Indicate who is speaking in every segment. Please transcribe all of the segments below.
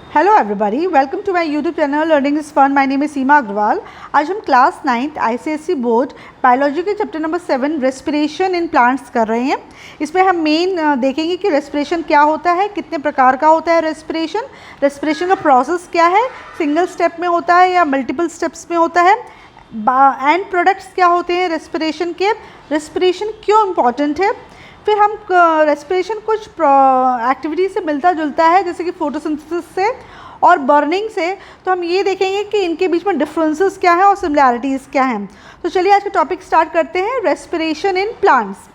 Speaker 1: Hello everybody, welcome to my YouTube channel learning is fun. My name is Seema Agarwal. आज हम class 9th ICSE board biology के chapter number 7 respiration in plants कर रहे हैं। इसमें हम मेन देखेंगे कि रेस्पिरेशन क्या होता है, कितने प्रकार का होता है रेस्पिरेशन का प्रोसेस क्या है, सिंगल स्टेप में होता है या मल्टीपल स्टेप्स में होता है, एंड प्रोडक्ट्स क्या होते हैं रेस्पिरेशन के, रेस्पिरेशन क्यों इम्पॉर्टेंट है। फिर हम रेस्पिरेशन कुछ एक्टिविटी से मिलता जुलता है, जैसे कि फोटोसिंथेसिस से और बर्निंग से। तो हम ये देखेंगे कि इनके बीच में डिफरेंसेस क्या हैं और सिमिलैरिटीज़ क्या हैं। तो चलिए आज का टॉपिक स्टार्ट करते हैं। Respiration in plants.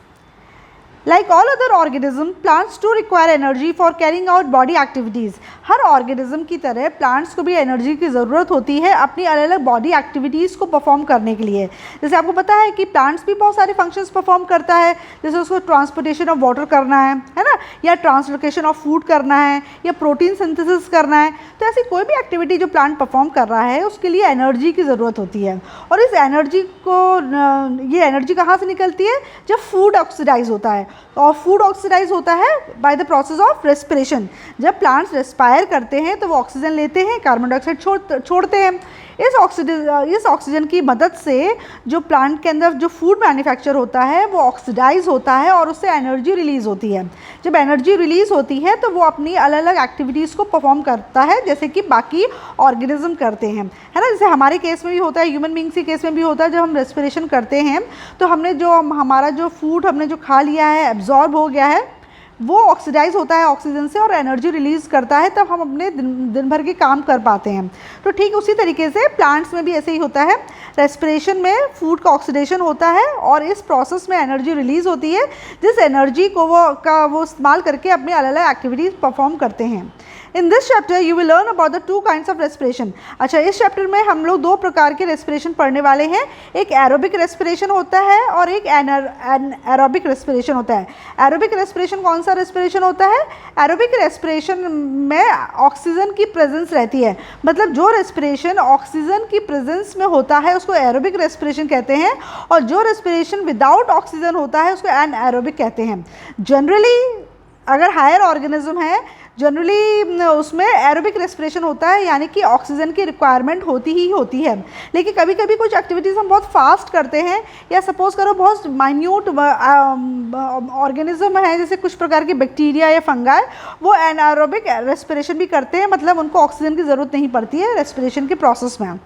Speaker 1: Like all other organisms, plants too require energy for carrying out body activities. Her organism की तरह प्लांट्स को भी एनर्जी की ज़रूरत होती है अपनी अलग अलग बॉडी एक्टिविटीज़ को परफॉर्म करने के लिए। जैसे आपको पता है कि प्लांट्स भी बहुत सारे फंक्शंस परफॉर्म करता है, जैसे उसको ट्रांसपोर्टेशन ऑफ वाटर करना है ना, या ट्रांसलोकेशन ऑफ फूड करना है, या प्रोटीन सिंथेसिस करना है। तो ऐसी कोई भी एक्टिविटी जो प्लांट परफॉर्म कर रहा है उसके लिए एनर्जी की ज़रूरत होती है। और इस एनर्जी को ये एनर्जी कहाँ से निकलती है? जब फूड ऑक्सीडाइज होता है, और फूड ऑक्सीडाइज होता है by the process of respiration. जब प्लांट्स रेस्पायर करते हैं तो वो ऑक्सीजन लेते हैं, कार्बन डाइऑक्साइड छोड़ते हैं। इस ऑक्सीजन की मदद से जो प्लांट के अंदर जो फूड मैन्युफैक्चर होता है वो ऑक्सीडाइज होता है और उससे एनर्जी रिलीज़ होती है। जब एनर्जी रिलीज़ होती है तो वो अपनी अलग अलग एक्टिविटीज़ को परफॉर्म करता है, जैसे कि बाकी ऑर्गेनिज्म करते हैं, है ना। जैसे हमारे केस में भी होता है, ह्यूमन बींग्स के केस में भी होता है। जब हम रेस्पिरेशन करते हैं तो हमने जो हमारा जो फूड हमने जो खा लिया है, एब्जॉर्ब हो गया है, वो ऑक्सीडाइज होता है ऑक्सीजन से और एनर्जी रिलीज़ करता है, तब हम अपने दिन भर के काम कर पाते हैं। तो ठीक उसी तरीके से प्लांट्स में भी ऐसे ही होता है। रेस्पिरेशन में फूड का ऑक्सीडेशन होता है और इस प्रोसेस में एनर्जी रिलीज़ होती है, जिस एनर्जी को वो इस्तेमाल करके अपनी अलग अलग एक्टिविटीज़ परफॉर्म करते हैं। In this chapter you will learn about the 2 kinds of respiration. अच्छा, इस चैप्टर में हम लोग 2 प्रकार के रेस्पिरेशन पढ़ने वाले हैं। एक एरोबिक रेस्पिरेशन होता है और एक एरोबिक रेस्पिरेशन होता है। एरोबिक रेस्पिरेशन कौन सा रेस्पिरेशन होता है? एरोबिक रेस्पिरेशन में ऑक्सीजन की प्रेजेंस रहती है, मतलब जो रेस्पिरेशन ऑक्सीजन की प्रेजेंस में होता है उसको एरोबिक रेस्पिरेशन कहते हैं, और जो रेस्पिरेशन विदाउट ऑक्सीजन होता है उसको एनएरोबिक कहते हैं। जनरली अगर हायर ऑर्गेनिज्म है, जनरली उसमें एरोबिक रेस्पिरेशन होता है, यानी कि ऑक्सीजन की रिक्वायरमेंट होती ही होती है। लेकिन कभी कभी कुछ एक्टिविटीज़ हम बहुत फास्ट करते हैं, या सपोज़ करो बहुत माइन्यूट ऑर्गेनिज्म है, जैसे कुछ प्रकार के बैक्टीरिया या फंगाई, वो एनारोबिक रेस्पिरेशन भी करते हैं, मतलब उनको ऑक्सीजन की ज़रूरत नहीं पड़ती है रेस्पिरेशन के प्रोसेस में।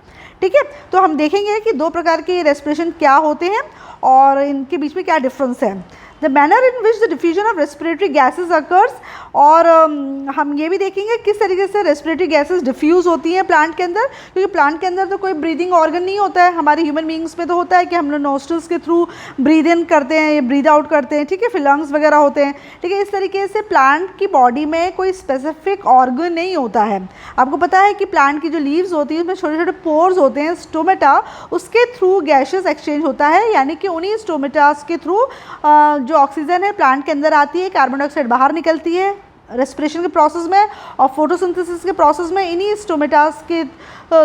Speaker 1: ठीक है, तो हम देखेंगे कि 2 प्रकार के रेस्पिरेशन क्या होते हैं और इनके बीच में क्या डिफरेंस है। The manner in which the diffusion of respiratory gases occurs, और हम ये भी देखेंगे किस तरीके से रेस्पिरेटरी गैसेज डिफ्यूज़ होती हैं प्लांट के अंदर, क्योंकि प्लांट के अंदर तो कोई ब्रीदिंग ऑर्गन नहीं होता है। हमारे ह्यूमन बींग्स में तो होता है कि हम लोग नोस्ट्रल्स के थ्रू ब्रीद इन करते हैं या ब्रीद आउट करते हैं, ठीक है, फिर लंग्स वगैरह होते हैं। ठीक है, इस तरीके से प्लांट की बॉडी में कोई स्पेसिफिक ऑर्गन नहीं होता है। आपको पता है कि प्लांट की जो लीव्स होती हैं उसमें छोटे छोटे पोर्स होते हैं, स्टोमेटा, उसके थ्रू गैसेस एक्सचेंज होता है, यानी कि उन्हीं स्टोमेटास के थ्रू जो ऑक्सीजन है प्लांट के अंदर आती है, कार्बन डाइऑक्साइड बाहर निकलती है रेस्पिरेशन के प्रोसेस में, और फोटोसिंथेसिस के प्रोसेस में इन्हीं स्टोमेटास के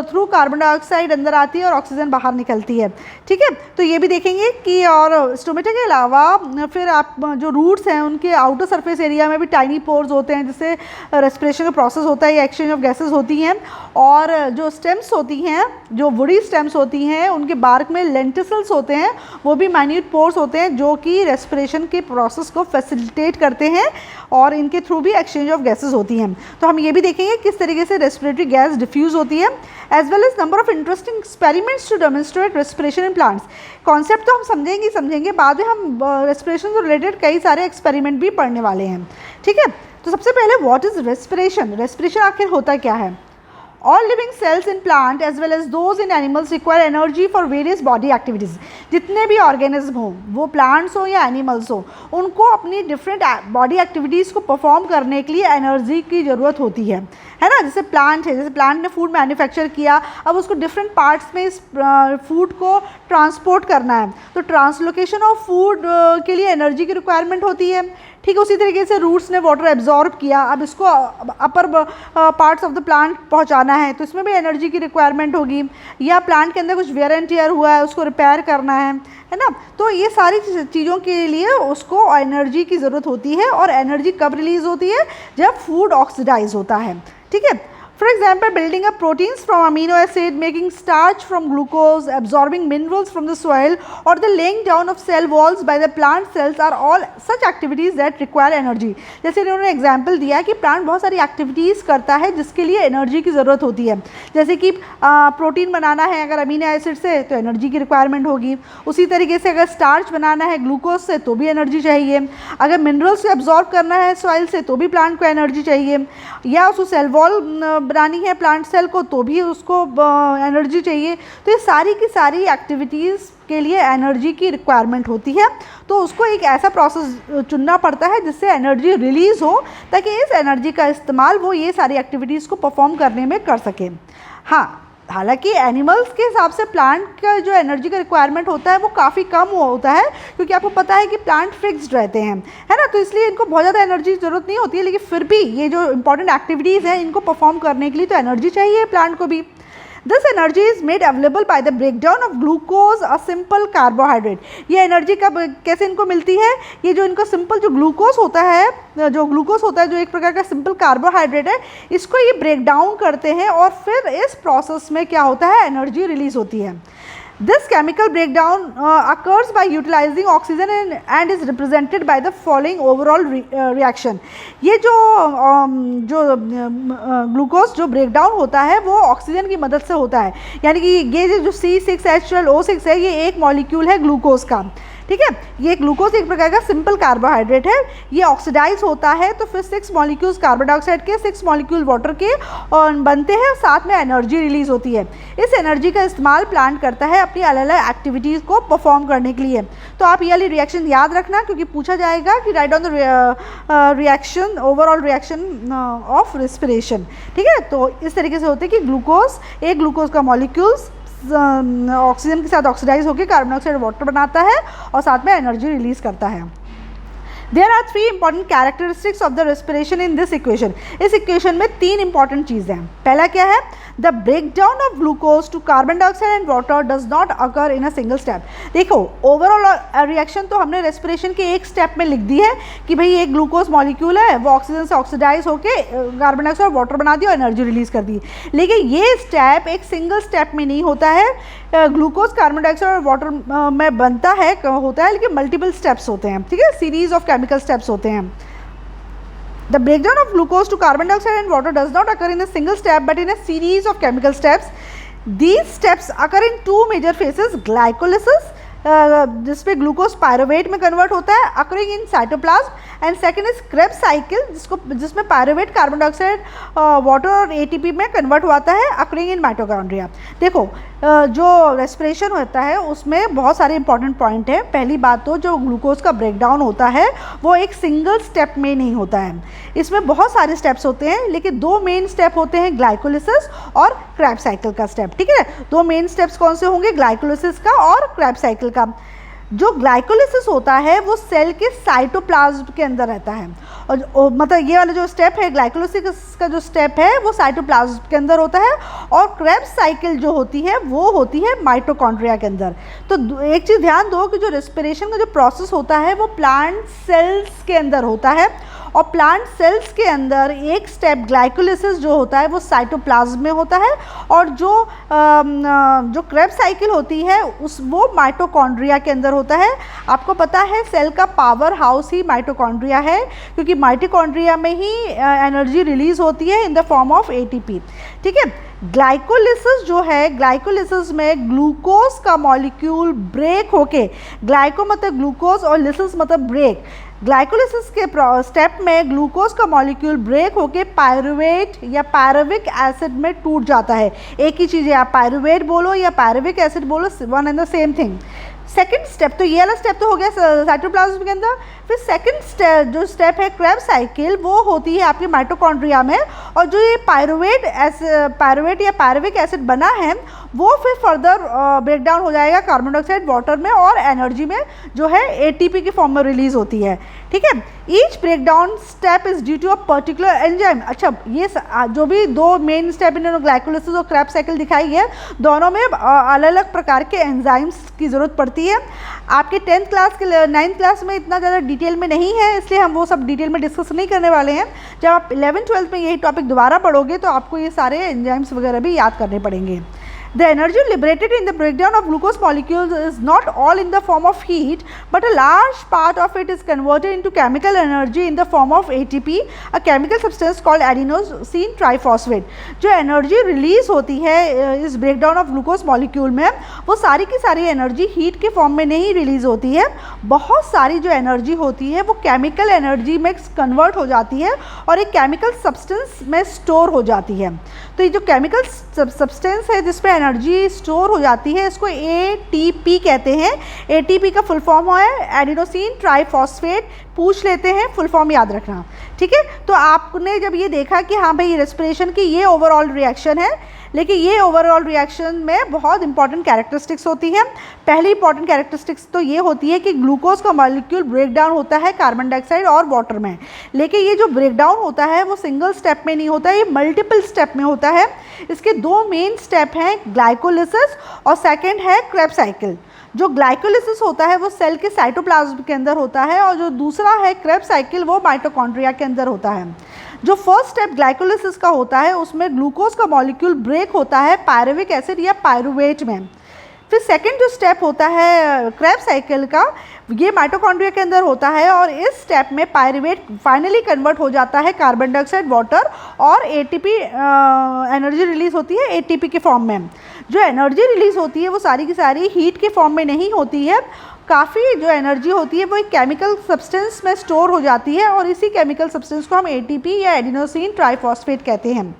Speaker 1: थ्रू कार्बन डाइऑक्साइड अंदर आती है और ऑक्सीजन बाहर निकलती है। ठीक है, तो ये भी देखेंगे कि और स्टोमेटा के अलावा फिर आप जो रूट्स हैं उनके आउटर सरफेस एरिया में भी टाइनी पोर्स होते हैं, जिससे रेस्पिरेशन का प्रोसेस होता है या एक्सचेंज ऑफ गैसेस होती हैं। और जो स्टेम्स होती हैं, जो वुडी स्टेम्स होती हैं, उनके बार्क में लेंटिसल्स होते हैं, वो भी माइन्यूट पोर्स होते हैं जो कि रेस्पिरेशन के प्रोसेस को फैसिलिटेट करते हैं और इनके थ्रू भी एक्सचेंज ऑफ गैसेस होती हैं। तो हम ये भी देखेंगे किस तरीके से रेस्पिरेटरी गैस डिफ्यूज़ होती है, as well as number of interesting experiments to demonstrate respiration in plants. Concept तो हम समझेंगे, बाद में हम रेस्पिरेशन से रिलेटेड कई सारे एक्सपेरिमेंट भी पढ़ने वाले हैं। ठीक है, तो सबसे पहले व्हाट इज़ रेस्पिरेशन? रेस्पिरेशन आखिर होता क्या है? All living cells in plant as well as those in animals require energy for various body activities. जितने भी ऑर्गेनिज्म हो, वो प्लांट्स हो या एनिमल्स हो, उनको अपनी डिफरेंट बॉडी एक्टिविटीज़ को परफॉर्म करने के लिए एनर्जी की ज़रूरत होती है ना। जैसे प्लांट है, जैसे प्लांट ने फूड मैन्युफैक्चर किया, अब उसको डिफरेंट पार्ट्स में इस फूड को ट्रांसपोर्ट करना है, तो ट्रांसलोकेशन ऑफ फूड के लिए एनर्जी की रिक्वायरमेंट होती है। ठीक है, उसी तरीके से रूट्स ने वाटर एब्जॉर्ब किया, अब इसको अपर पार्ट्स ऑफ द प्लांट पहुंचाना है, तो इसमें भी एनर्जी की रिक्वायरमेंट होगी। या प्लांट के अंदर कुछ वेयर एंड टियर हुआ है, उसको रिपेयर करना है ना। तो ये सारी चीज़ों के लिए उसको एनर्जी की ज़रूरत होती है, और एनर्जी कब रिलीज़ होती है? जब फूड ऑक्सीडाइज होता है। ठीक है, For example, building up proteins from amino acid, making starch from glucose, absorbing minerals from the soil, or the laying down of cell walls by the plant cells are all such activities that require energy. जैसे इन्होंने example दिया कि plant बहुत सारी activities करता है जिसके लिए एनर्जी की ज़रूरत होती है. जैसे कि प्रोटीन बनाना है अगर अमीनो एसिड से तो एनर्जी की रिक्वायरमेंट होगी. उसी तरीके से अगर स्टार्च बनाना है ग्लूकोज से तो भी एनर्जी चाहिए. अगर मिनरल्स को एब्जॉर्ब करना है सॉइल से तो भी प्लांट को एनर्जी चाहिए. या उसको सेल वॉल बनानी है प्लांट सेल को तो भी उसको एनर्जी चाहिए. तो ये सारी की सारी एक्टिविटीज़ के लिए एनर्जी की रिक्वायरमेंट होती है. तो उसको एक ऐसा प्रोसेस चुनना पड़ता है जिससे एनर्जी रिलीज़ हो ताकि इस एनर्जी का इस्तेमाल वो ये सारी एक्टिविटीज़ को परफॉर्म करने में कर सके. हाँ, हालांकि एनिमल्स के हिसाब से प्लांट का जो एनर्जी का रिक्वायरमेंट होता है वो काफ़ी कम होता है, क्योंकि आपको पता है कि प्लांट फिक्स्ड रहते हैं, है ना. तो इसलिए इनको बहुत ज़्यादा एनर्जी की ज़रूरत नहीं होती है. लेकिन फिर भी ये जो इंपॉर्टेंट एक्टिविटीज़ हैं इनको परफॉर्म करने के लिए तो एनर्जी चाहिए प्लांट को भी. This energy is made available by the breakdown of glucose, a simple carbohydrate. ये एनर्जी कब कैसे इनको मिलती है? ये जो इनका सिंपल जो ग्लूकोज होता है जो एक प्रकार का सिंपल कार्बोहाइड्रेट है, इसको ये ब्रेक डाउन करते हैं और फिर इस प्रोसेस में क्या होता है, एनर्जी रिलीज होती है. This chemical breakdown occurs by utilizing oxygen and is represented by the following overall reaction. ये जो ग्लूकोज जो ब्रेकडाउन होता है वो ऑक्सीजन की मदद से होता है. यानी कि ये जो C6H12O6 है ये एक मॉलिक्यूल है ग्लूकोज का. ठीक है, ये ग्लूकोज एक प्रकार का सिंपल कार्बोहाइड्रेट है. ये ऑक्सीडाइज होता है तो फिर 6 मॉलिक्यूल्स कार्बन डाइऑक्साइड के 6 मॉलिक्यूल वाटर के बनते हैं. साथ में एनर्जी रिलीज होती है. इस एनर्जी का इस्तेमाल प्लांट करता है अपनी अलग अलग एक्टिविटीज़ को परफॉर्म करने के लिए. तो आप ये वाली रिएक्शन याद रखना क्योंकि पूछा जाएगा कि right on the reaction overall reaction of respiration. ठीक है, तो इस तरीके से होते हैं कि ग्लूकोज का मॉलिक्यूल्स ऑक्सीजन के साथ ऑक्सीडाइज होकर कार्बन डाइऑक्साइड वाटर बनाता है और साथ में एनर्जी रिलीज करता है. There are 3 important characteristics of the respiration in this equation. इस इक्वेशन में 3 इंपॉर्टेंट चीज़ें हैं. पहला क्या है, the breakdown of glucose to carbon dioxide and water does not occur in a single step. देखो, ओवरऑल रिएक्शन तो हमने रेस्पिरेशन के एक स्टेप में लिख दी है कि भाई एक ग्लूकोज मॉलिक्यूल है वो ऑक्सीजन से ऑक्सीडाइज होकर कार्बन डाइऑक्साइड वाटर बना दिया और एनर्जी रिलीज कर दी. लेकिन ये स्टेप एक सिंगल स्टेप में नहीं होता है. ग्लूकोज कार्बन डाइऑक्साइड और वाटर में बनता है होता है लेकिन मल्टीपल स्टेप्स होते हैं. ठीक है, सीरीज ऑफ केमिकल स्टेप्स होते हैं. The breakdown of glucose to carbon dioxide and water does not occur in a single step but in a series of chemical steps. These steps occur in 2 major phases. Glycolysis जिसपे glucose pyruvate में convert होता है occurring in cytoplasm, and second is Krebs cycle जिसमें pyruvate carbon dioxide water और ATP में convert होता है occurring in mitochondria. देखो, जो रेस्पिरेशन होता है उसमें बहुत सारे इंपॉर्टेंट पॉइंट हैं. पहली बात तो जो ग्लूकोज का ब्रेकडाउन होता है वो एक सिंगल स्टेप में नहीं होता है. इसमें बहुत सारे स्टेप्स होते हैं लेकिन 2 मेन स्टेप होते हैं, ग्लाइकोलिसिस और क्रेब्स साइकिल का स्टेप. ठीक है, 2 मेन स्टेप्स कौन से होंगे, ग्लाइकोलिसिस का और क्रेब्स साइकिल का. जो ग्लाइकोलिसिस होता है वो सेल के साइटोप्लाज्म के अंदर रहता है और मतलब ये वाला जो स्टेप है ग्लाइकोलिसिस का जो स्टेप है वो साइटोप्लाज्म के अंदर होता है, और क्रेब्स साइकिल जो होती है वो होती है माइटोकॉन्ड्रिया के अंदर. तो एक चीज़ ध्यान दो कि जो रेस्पिरेशन का जो प्रोसेस होता है वो प्लांट सेल्स के अंदर होता है, और प्लांट सेल्स के अंदर एक स्टेप ग्लाइकोलिसिस जो होता है वो साइटोप्लाज्म में होता है, और जो क्रेब्स साइकिल होती है वो माइटोकॉन्ड्रिया के अंदर होता है. आपको पता है सेल का पावर हाउस ही माइटोकॉन्ड्रिया है क्योंकि माइटोकॉन्ड्रिया में ही एनर्जी रिलीज होती है इन द फॉर्म ऑफ एटीपी. ठीक है, ग्लाइकोलिसिस जो है, ग्लाइकोलिसिस में ग्लूकोज का मॉलिक्यूल ब्रेक होके, ग्लाइको मतलब ग्लूकोज और लिसिस मतलब ब्रेक, ग्लाइकोलिसिस के स्टेप में ग्लूकोज का मॉलिक्यूल ब्रेक होके पायरुवेट या पायरुविक एसिड में टूट जाता है. एक ही चीज़ है, आप पायरुवेट बोलो या पायरुविक एसिड बोलो, one and the same thing. Second step तो ये वाला स्टेप तो हो गया साइटोप्लाज्म के अंदर. फिर सेकेंड जो स्टेप है क्रेब्स साइकिल वो होती है आपके माइटोकॉन्ड्रिया में, और जो ये पायरुवेट या पायरुविक एसिड बना है वो फिर फर्दर ब्रेक डाउन हो जाएगा कार्बन डाइऑक्साइड वाटर में और एनर्जी में जो है एटीपी की फॉर्म में रिलीज होती है। ठीक है, each break down step is due to a particular enzyme. अच्छा, ये जो भी दो मेन स्टेप इन्होंने ग्लाइकोलिसिस और क्रेब्स साइकिल दिखाई है, दोनों में अलग अलग प्रकार के एंजाइम्स की ज़रूरत पड़ती है। आपके 10th क्लास के 9th क्लास में इतना ज़्यादा डिटेल में नहीं है, इसलिए हम वो सब डिटेल में डिस्कस नहीं करने वाले हैं। जब आप 11th 12th में यही टॉपिक दोबारा पढ़ोगे तो आपको ये सारे एंजाइम्स वगैरह भी याद करने पड़ेंगे। The energy liberated in the breakdown of glucose molecules is not all in the form of heat, but a large part of it is converted into chemical energy in the form of ATP, a chemical substance called adenosine triphosphate. जो energy release होती है इस breakdown of glucose molecule में, वो सारी की सारी energy heat के फॉर्म में नहीं रिलीज होती है। बहुत सारी जो एनर्जी होती है वो केमिकल एनर्जी में कन्वर्ट हो जाती है और एक केमिकल सब्सटेंस में स्टोर हो जाती है। तो ये जो केमिकल सब्सटेंस है जिसमें एनर्जी स्टोर हो जाती है, इसको एटीपी कहते हैं। एटीपी का फुल फॉर्म है एडिनोसिन ट्राइफॉस्फेट। पूछ लेते हैं, फुल फॉर्म याद रखना। ठीक है, तो आपने जब ये देखा कि हाँ भाई रेस्पिरेशन की ये ओवरऑल रिएक्शन है, लेकिन ये ओवरऑल रिएक्शन में बहुत इंपॉर्टेंट कैरेक्टरिस्टिक्स होती है। पहली इंपॉर्टेंट कैरेक्टरिस्टिक्स तो ये होती है कि ग्लूकोज का मॉलिक्यूल ब्रेक डाउन होता है कार्बन डाइऑक्साइड और वाटर में, लेकिन ये जो ब्रेक डाउन होता है वो सिंगल स्टेप में नहीं होता है, ये मल्टीपल स्टेप में होता है। इसके दो मेन स्टेप हैं, ग्लाइकोलिसिस और सेकेंड है क्रेब्स साइकिल। जो ग्लाइकोलिसिस होता है वो सेल के साइटोप्लाज्म के अंदर होता है और जो दूसरा है क्रेब्स साइकिल वो माइटोकॉन्ड्रिया के अंदर होता है। जो फर्स्ट स्टेप ग्लाइकोलिसिस का होता है उसमें ग्लूकोज का मॉलिक्यूल ब्रेक होता है पायरुविक एसिड या पायरुवेट में। फिर सेकंड जो स्टेप होता है क्रेब्स साइकिल का, ये माइटोकॉन्ड्रिया के अंदर होता है और इस स्टेप में पायरुवेट फाइनली कन्वर्ट हो जाता है कार्बन डाइऑक्साइड वाटर और एटीपी एनर्जी रिलीज होती है एटीपी के फॉर्म में। जो एनर्जी रिलीज होती है वो सारी की सारी हीट के फॉर्म में नहीं होती है, काफ़ी जो एनर्जी होती है वो एक केमिकल सब्सटेंस में स्टोर हो जाती है और इसी केमिकल सब्सटेंस को हम एटीपी या एडिनोसिन ट्राइफॉस्फेट कहते हैं।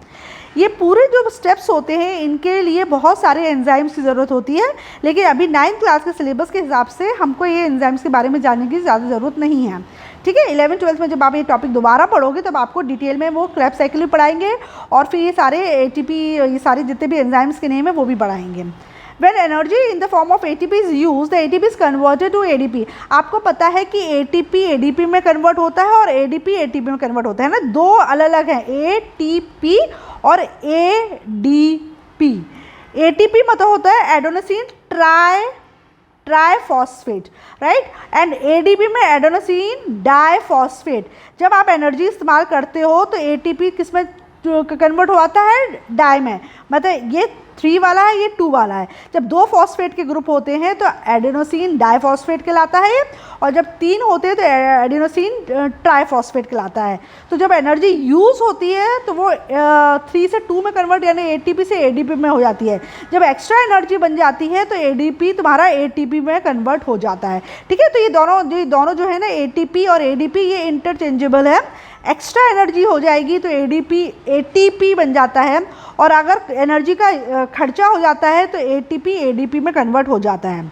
Speaker 1: ये पूरे जो स्टेप्स होते हैं इनके लिए बहुत सारे एंजाइम्स की ज़रूरत होती है, लेकिन अभी 9th क्लास के सिलेबस के हिसाब से हमको ये एंजाइम्स के बारे में जानने की ज़्यादा ज़रूरत नहीं है। ठीक है, 11th 12th में जब आप ये टॉपिक दोबारा पढ़ोगे तब आपको डिटेल में वो क्रेब्स साइकिल भी पढ़ाएंगे और फिर ये सारे एटीपी, ये सारे जितने भी एंजाइम्स के नेम है वो भी पढ़ाएंगे। When energy in the form of ATP is used, the ATP is converted to ADP. आपको पता है कि ATP ADP में कन्वर्ट होता है और ADP ATP में कन्वर्ट होता है ना, दो अलग अलग हैं ATP और ADP। ATP मतलब होता है adenosine triphosphate, right, and ADP में एडोनोसिन डाइफॉस्फेट। जब आप एनर्जी इस्तेमाल करते हो तो ATP किस में कन्वर्ट होता है, डाई में, मतलब ये 3 वाला है, ये 2 वाला है। जब 2 फॉस्फेट के ग्रुप होते हैं तो एडिनोसिन डाइफॉस्फेट कहलाता है ये, और जब 3 होते हैं तो एडिनोसिन ट्राइफॉस्फेट कहलाता है। तो जब एनर्जी यूज़ होती है तो वो 3 से 2 में कन्वर्ट यानी एटीपी से एडीपी में हो जाती है। जब एक्स्ट्रा एनर्जी बन जाती है तो एडीपी तुम्हारा एटीपी में कन्वर्ट हो जाता है। ठीक है, तो ये दोनों जो है ना एटीपी और एडीपी ये इंटरचेंजेबल है। एक्स्ट्रा एनर्जी हो जाएगी तो एटीपी बन जाता है, और अगर एनर्जी का खर्चा हो जाता है तो एटीपी एडीपी में कन्वर्ट हो जाता है,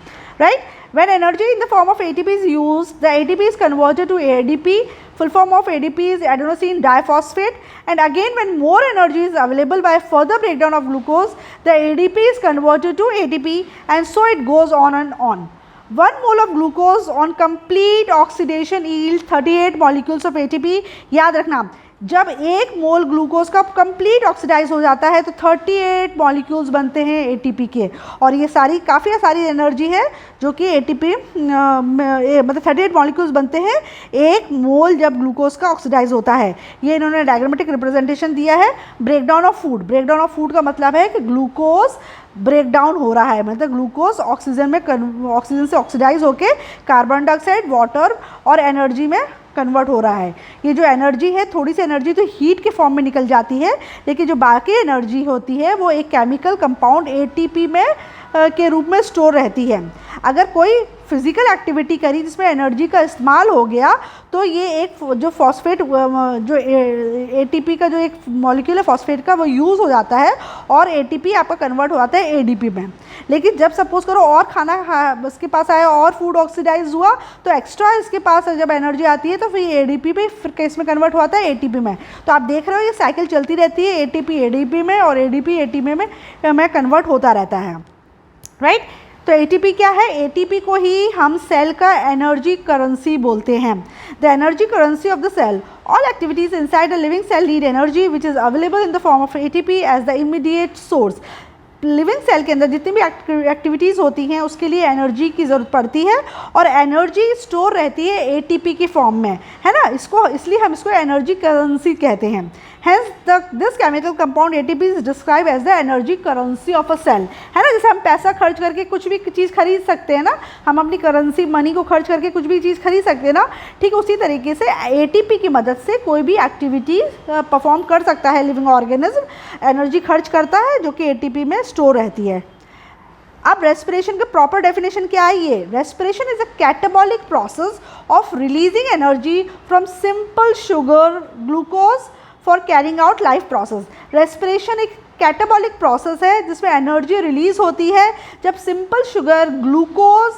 Speaker 1: right. When energy in the form of ATP is used, the ATP is converted to ADP. Full form of ADP is adenosine diphosphate. And again, when more energy is available by further breakdown of glucose, the ADP is converted to ATP, and so it goes on and on. 1 mole of glucose on complete oxidation yields 38 molecules of ATP. याद रखना, जब 1 मोल glucose का complete oxidise हो जाता है तो 38 molecules बनते हैं एटीपी के, और ये काफ़ी सारी एनर्जी है जो कि एटीपी मतलब 38 मॉलिक्यूल्स बनते हैं 1 मोल जब ग्लूकोज का ऑक्सीडाइज होता है। ये इन्होंने डायग्रामेटिक रिप्रेजेंटेशन दिया है। Breakdown of food, breakdown of food का मतलब है कि ग्लूकोज ब्रेक डाउन हो रहा है, मतलब ग्लूकोज ऑक्सीजन से ऑक्सीडाइज होके कार्बन डाइऑक्साइड, वाटर और एनर्जी में कन्वर्ट हो रहा है। ये जो एनर्जी है, थोड़ी सी एनर्जी तो हीट के फॉर्म में निकल जाती है, लेकिन जो बाकी एनर्जी होती है वो एक केमिकल कंपाउंड एटीपी में के रूप में स्टोर रहती है। अगर कोई फिजिकल एक्टिविटी करी जिसमें एनर्जी का इस्तेमाल हो गया तो ये एक जो फॉस्फेट जो एटीपी का जो एक मॉलिक्यूल है फॉस्फेट का वो यूज़ हो जाता है और एटीपी आपका कन्वर्ट हो जाता है एडीपी में। लेकिन जब सपोज करो और खाना इसके पास आया और फूड ऑक्सीडाइज हुआ तो एक्स्ट्रा इसके पास जब एनर्जी आती है तो फिर एडीपी पे फिर केस में कन्वर्ट होता है एटीपी में। तो आप देख रहे हो ये साइकिल चलती रहती है, एटीपी एडीपी में और एडीपी एटीपी में कन्वर्ट होता रहता है, राइट। तो एटीपी क्या है? एटीपी को ही हम सेल का एनर्जी करेंसी बोलते हैं। The energy currency of the cell, all activities inside a living cell need energy which is available in the form of ATP as the immediate source. Living cell के अंदर जितनी भी activities होती हैं उसके लिए एनर्जी की ज़रूरत पड़ती है और एनर्जी स्टोर रहती है एटीपी की फॉर्म में, है ना। इसलिए हम इसको एनर्जी करेंसी कहते हैं। Hence this chemical compound ATP is described as the energy currency of a cell, है ना। जैसे हम पैसा खर्च करके कुछ भी चीज़ खरीद सकते हैं ना, हम अपनी करेंसी मनी को खर्च करके कुछ भी चीज़ खरीद सकते हैं ना, ठीक उसी तरीके से ATP की मदद से कोई भी एक्टिविटी परफॉर्म कर सकता है लिविंग ऑर्गेनिज्म, एनर्जी खर्च करता है जो कि ATP में स्टोर रहती है। अब रेस्पिरेशन का प्रॉपर डेफिनेशन क्या है? ये respiration is a catabolic process of releasing energy from simple sugar glucose for carrying out life process. Respiration एक कैटाबॉलिक प्रोसेस है जिसमें एनर्जी रिलीज होती है जब सिंपल शुगर ग्लूकोज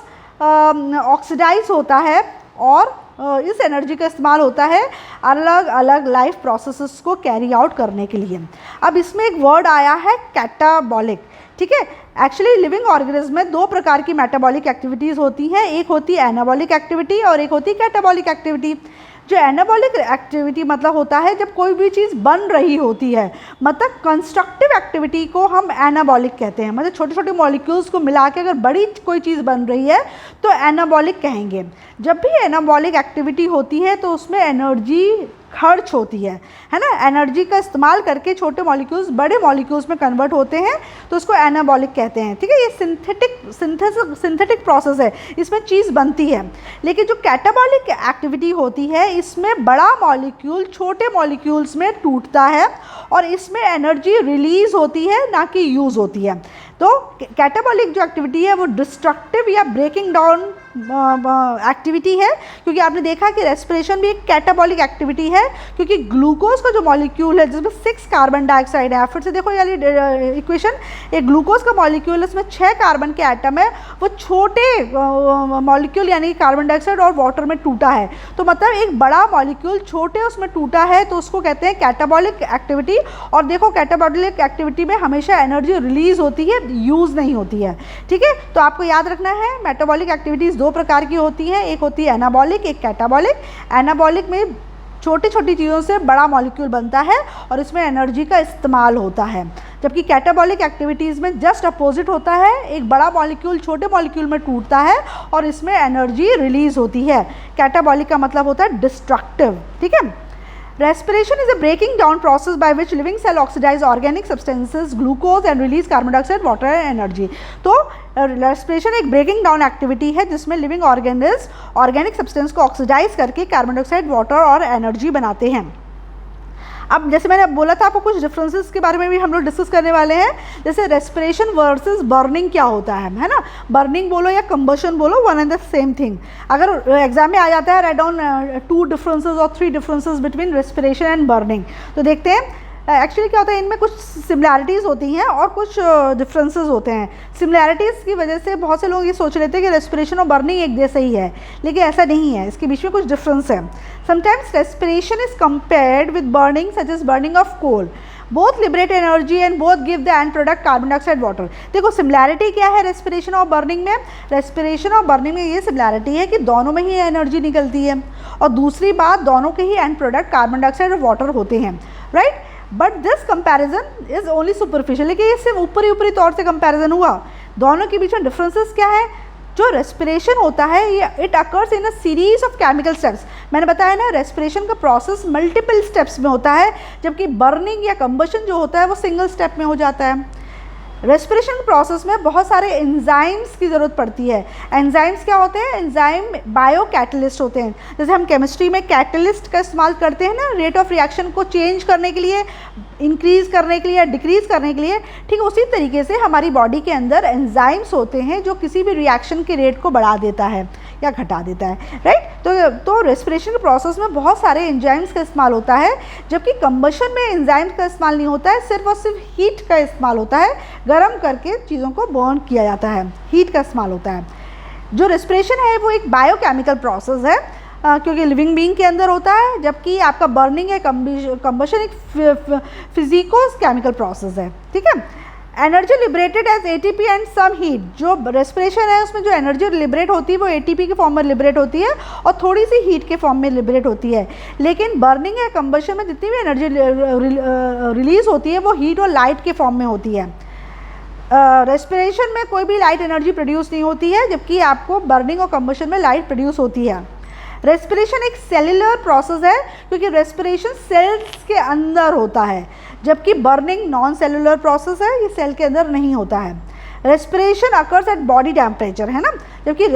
Speaker 1: ऑक्सीडाइज होता है और इस एनर्जी का इस्तेमाल होता है अलग अलग लाइफ प्रोसेसेस को कैरी आउट करने के लिए। अब इसमें एक वर्ड आया है कैटाबॉलिक, ठीक है। एक्चुअली लिविंग ऑर्गेनिज्म में दो प्रकार की मेटाबॉलिक एक्टिविटीज़ होती हैं, एक होती है एनाबॉलिक एक्टिविटी और एक होती है कैटाबॉलिक एक्टिविटी। जो एनाबॉलिक एक्टिविटी मतलब होता है जब कोई भी चीज़ बन रही होती है, मतलब कंस्ट्रक्टिव एक्टिविटी को हम एनाबॉलिक कहते हैं। मतलब छोटे छोटे मॉलिक्यूल्स को मिला के अगर बड़ी कोई चीज़ बन रही है तो एनाबॉलिक कहेंगे। जब भी एनाबॉलिक एक्टिविटी होती है तो उसमें एनर्जी खर्च होती है ना। एनर्जी का इस्तेमाल करके छोटे मॉलिक्यूल्स बड़े मॉलिक्यूल्स में कन्वर्ट होते हैं तो उसको एनाबॉलिक कहते हैं, ठीक है। ये सिंथेटिक प्रोसेस है, इसमें चीज़ बनती है। लेकिन जो कैटाबॉलिक एक्टिविटी होती है इसमें बड़ा मॉलिक्यूल छोटे मॉलिक्यूल्स में टूटता है और इसमें एनर्जी रिलीज होती है ना कि यूज़ होती है। तो कैटाबॉलिक जो एक्टिविटी है वो डिस्ट्रक्टिव या ब्रेकिंग डाउन एक्टिविटी है, क्योंकि आपने देखा कि रेस्पिरेशन भी एक कैटाबॉलिक एक्टिविटी है, क्योंकि ग्लूकोज का जो मॉलिक्यूल है जिसमें 6 कार्बन डाइऑक्साइड है, फिर से देखो यानी इक्वेशन, एक ग्लूकोज का मॉलिक्यूल है उसमें 6 कार्बन के एटम है, वो छोटे मॉलिक्यूल यानी कार्बन डाइऑक्साइड और वाटर में टूटा है। तो मतलब एक बड़ा मॉलिक्यूल छोटे उसमें टूटा है तो उसको कहते हैं कैटाबॉलिक एक्टिविटी। और देखो कैटाबॉलिक एक्टिविटी में हमेशा एनर्जी रिलीज होती है, यूज़ नहीं होती है, ठीक है। तो आपको याद रखना है मेटाबॉलिक एक्टिविटीज़ दो प्रकार की होती हैं, एक होती है एनाबॉलिक, एक कैटाबॉलिक। एनाबॉलिक में छोटी छोटी चीज़ों से बड़ा मॉलिक्यूल बनता है और इसमें एनर्जी का इस्तेमाल होता है, जबकि कैटाबॉलिक एक्टिविटीज़ में जस्ट अपोजिट होता है, एक बड़ा मॉलिक्यूल छोटे मॉलिक्यूल में टूटता है और इसमें एनर्जी रिलीज होती है। कैटाबॉलिक का मतलब होता है डिस्ट्रक्टिव, ठीक है। Respiration is a breaking down process by which living cell oxidize organic substances, glucose and release carbon dioxide, water and energy. तो रेस्पिरेशन एक ब्रेकिंग डाउन एक्टिविटी है जिसमें लिविंग ऑर्गेनिज्म ऑर्गेनिक सब्सटेंस को ऑक्सीडाइज करके carbon dioxide, water और energy बनाते हैं। अब जैसे मैंने बोला था आपको कुछ डिफरेंसेस के बारे में भी हम लोग डिस्कस करने वाले हैं, जैसे रेस्पिरेशन वर्सेस बर्निंग क्या होता है ना। बर्निंग बोलो या कंबशन बोलो, one and the same thing. अगर एग्जाम में आ जाता है राइट डाउन 2 डिफरेंसेस और 3 differences between respiration and burning, तो देखते हैं एक्चुअली क्या होता है। इनमें कुछ सिमिलैरिटीज़ होती हैं और कुछ डिफरेंसेस होते हैं। सिमिलैरिटीज़ की वजह से बहुत से लोग ये सोच लेते हैं कि रेस्पिरेशन और बर्निंग एक जैसा ही है, लेकिन ऐसा नहीं है, इसके बीच में कुछ डिफरेंस है। Sometimes respiration is compared with burning, such as burning of coal. Both liberate energy and both give the end product carbon dioxide, water. देखो सिमिलैरिटी क्या है रेस्पिरेशन और बर्निंग में? रेस्पिरेशन और बर्निंग में ये सिमिलैरिटी है कि दोनों में ही एनर्जी निकलती है, और दूसरी बात दोनों के ही एंड प्रोडक्ट कार्बन डाइऑक्साइड और वाटर होते हैं, right. But this comparison is only superficial, लेकिन ये सिर्फ ऊपरी तौर से कंपैरिजन हुआ। दोनों के बीच में डिफरेंसेस क्या है? जो रेस्पिरेशन होता है ये it occurs in a series of chemical steps. मैंने बताया ना रेस्पिरेशन का प्रोसेस मल्टीपल स्टेप्स में होता है, जबकि बर्निंग या कंबशन जो होता है वो सिंगल स्टेप में हो जाता है। रेस्पिरेशन प्रोसेस में बहुत सारे एंजाइम्स की ज़रूरत पड़ती है। एंजाइम्स क्या होते हैं? एंजाइम बायो कैटलिस्ट होते हैं। जैसे हम केमिस्ट्री में कैटलिस्ट का इस्तेमाल करते हैं ना रेट ऑफ रिएक्शन को चेंज करने के लिए, इंक्रीज़ करने के लिए या डिक्रीज़ करने के लिए, ठीक उसी तरीके से हमारी बॉडी के अंदर एंजाइम्स होते हैं जो किसी भी रिएक्शन के रेट को बढ़ा देता है या घटा देता है, राइट। तो रेस्पिरेशन के प्रोसेस में बहुत सारे एंजाइम्स का इस्तेमाल होता है, जबकि कंबशन में एंजाइम्स का इस्तेमाल नहीं होता है, सिर्फ और सिर्फ हीट का इस्तेमाल होता है, गर्म करके चीज़ों को बर्न किया जाता है, हीट का इस्तेमाल होता है। जो रेस्पिरेशन है वो एक बायोकेमिकल प्रोसेस है, क्योंकि लिविंग बीइंग के अंदर होता है, जबकि आपका बर्निंग है कंबशन एक फिजिको केमिकल प्रोसेस है। ठीक है। Energy liberated as ATP and some heat, जो रेस्पिरेशन है उसमें जो एनर्जी लिबरेट होती है वो एटीपी के फॉर्म में लिबरेट होती है और थोड़ी सी हीट के फॉर्म में लिबरेट होती है। लेकिन बर्निंग या कंबशन में जितनी भी एनर्जी रिलीज होती है वो हीट और लाइट के फॉर्म में होती है। रेस्पिरेशन में कोई भी लाइट एनर्जी प्रोड्यूस नहीं होती है, जबकि आपको बर्निंग और कंबशन में लाइट प्रोड्यूस होती है। रेस्पिरेशन एक सेलुलर प्रोसेस है, क्योंकि रेस्पिरेशन सेल्स के अंदर होता है, जबकि बर्निंग नॉन सेलुलर प्रोसेस है, ये सेल के अंदर नहीं होता है। Respiration occurs at body temperature, है ना, जबकि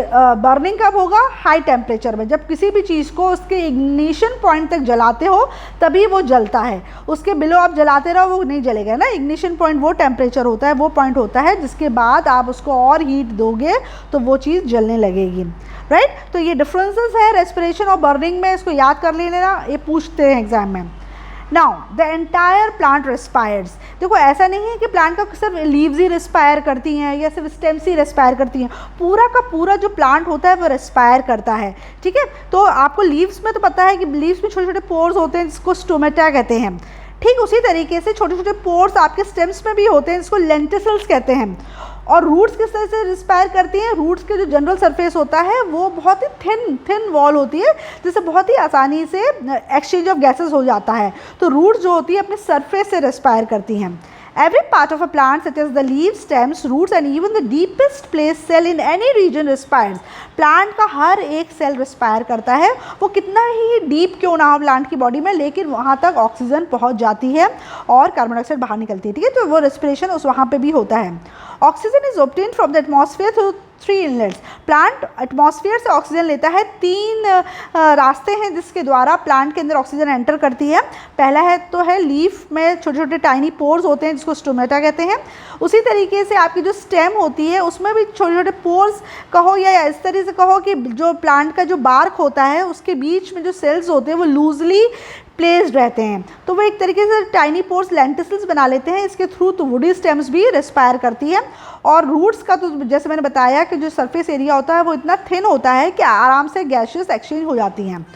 Speaker 1: बर्निंग कब होगा? हाई टेम्परेचर में। जब किसी भी चीज़ को उसके इग्निशन पॉइंट तक जलाते हो तभी वो जलता है, उसके बिलो आप जलाते रहो वो नहीं जलेगा ना। इग्निशन पॉइंट वो टेम्परेचर होता है, वो पॉइंट होता है जिसके बाद आप उसको और हीट दोगे तो वो चीज़ जलने लगेगी, राइट। तो ये डिफरेंसेस है रेस्पिरेशन और बर्निंग में, इसको याद कर लेना, ये पूछते हैं एग्जाम में। Now the entire plant respires. देखो ऐसा नहीं है कि प्लांट का सिर्फ लीव्स ही रेस्पायर करती हैं या सिर्फ स्टेम्स ही रेस्पायर करती हैं, पूरा का पूरा जो प्लांट होता है वो रेस्पायर करता है। ठीक है। तो आपको लीव्स में तो पता है कि लीव्स में छोटे छोटे पोर्स होते हैं जिसको स्टोमेटा कहते हैं। ठीक उसी तरीके से छोटे छोटे पोर्स आपके स्टेम्स में भी होते हैं जिसको लेंटिसल्स कहते हैं। और रूट्स किस तरह से रिस्पायर करती हैं? रूट्स के जो जनरल सरफेस होता है वो बहुत ही थिन वॉल होती है, जिससे बहुत ही आसानी से एक्सचेंज ऑफ गैसेस हो जाता है। तो रूट्स जो होती है अपने सरफेस से रिस्पायर करती हैं। Every part of a plant such as the leaves, stems, roots and even the deepest placed cell in any region respires. Plant का हर एक सेल रिस्पायर करता है, वो कितना ही डीप क्यों ना हो प्लांट की बॉडी में, लेकिन वहाँ तक ऑक्सीजन पहुँच जाती है और कार्बन डाइऑक्साइड बाहर निकलती है। ठीक है। तो वो रेस्पिरेशन उस वहाँ पे भी होता है। Oxygen is obtained from the atmosphere through 3 inlets. Plant atmosphere से ऑक्सीजन लेता है, 3 रास्ते हैं जिसके द्वारा प्लांट के अंदर ऑक्सीजन एंटर करती है। पहला है तो है लीफ में छोटे छोटे टाइनी पोर्स होते हैं जिसको स्टोमेटा कहते हैं। उसी तरीके से आपकी जो स्टेम होती है उसमें भी छोटे छोटे पोर्स कहो या इस तरह से कहो कि जो प्लांट का जो बार्क होता है उसके बीच में जो सेल्स होते हैं वो लूजली प्लेस्ड रहते हैं, तो वो एक तरीके से टाइनी पोर्स लेंटिसल्स बना लेते हैं। इसके थ्रू तो वुडी स्टेम्स भी रेस्पायर करती है। और रूट्स का तो जैसे मैंने बताया कि जो सरफेस एरिया होता है वो इतना थिन होता है कि आराम से गैसेस एक्सचेंज हो जाती हैं।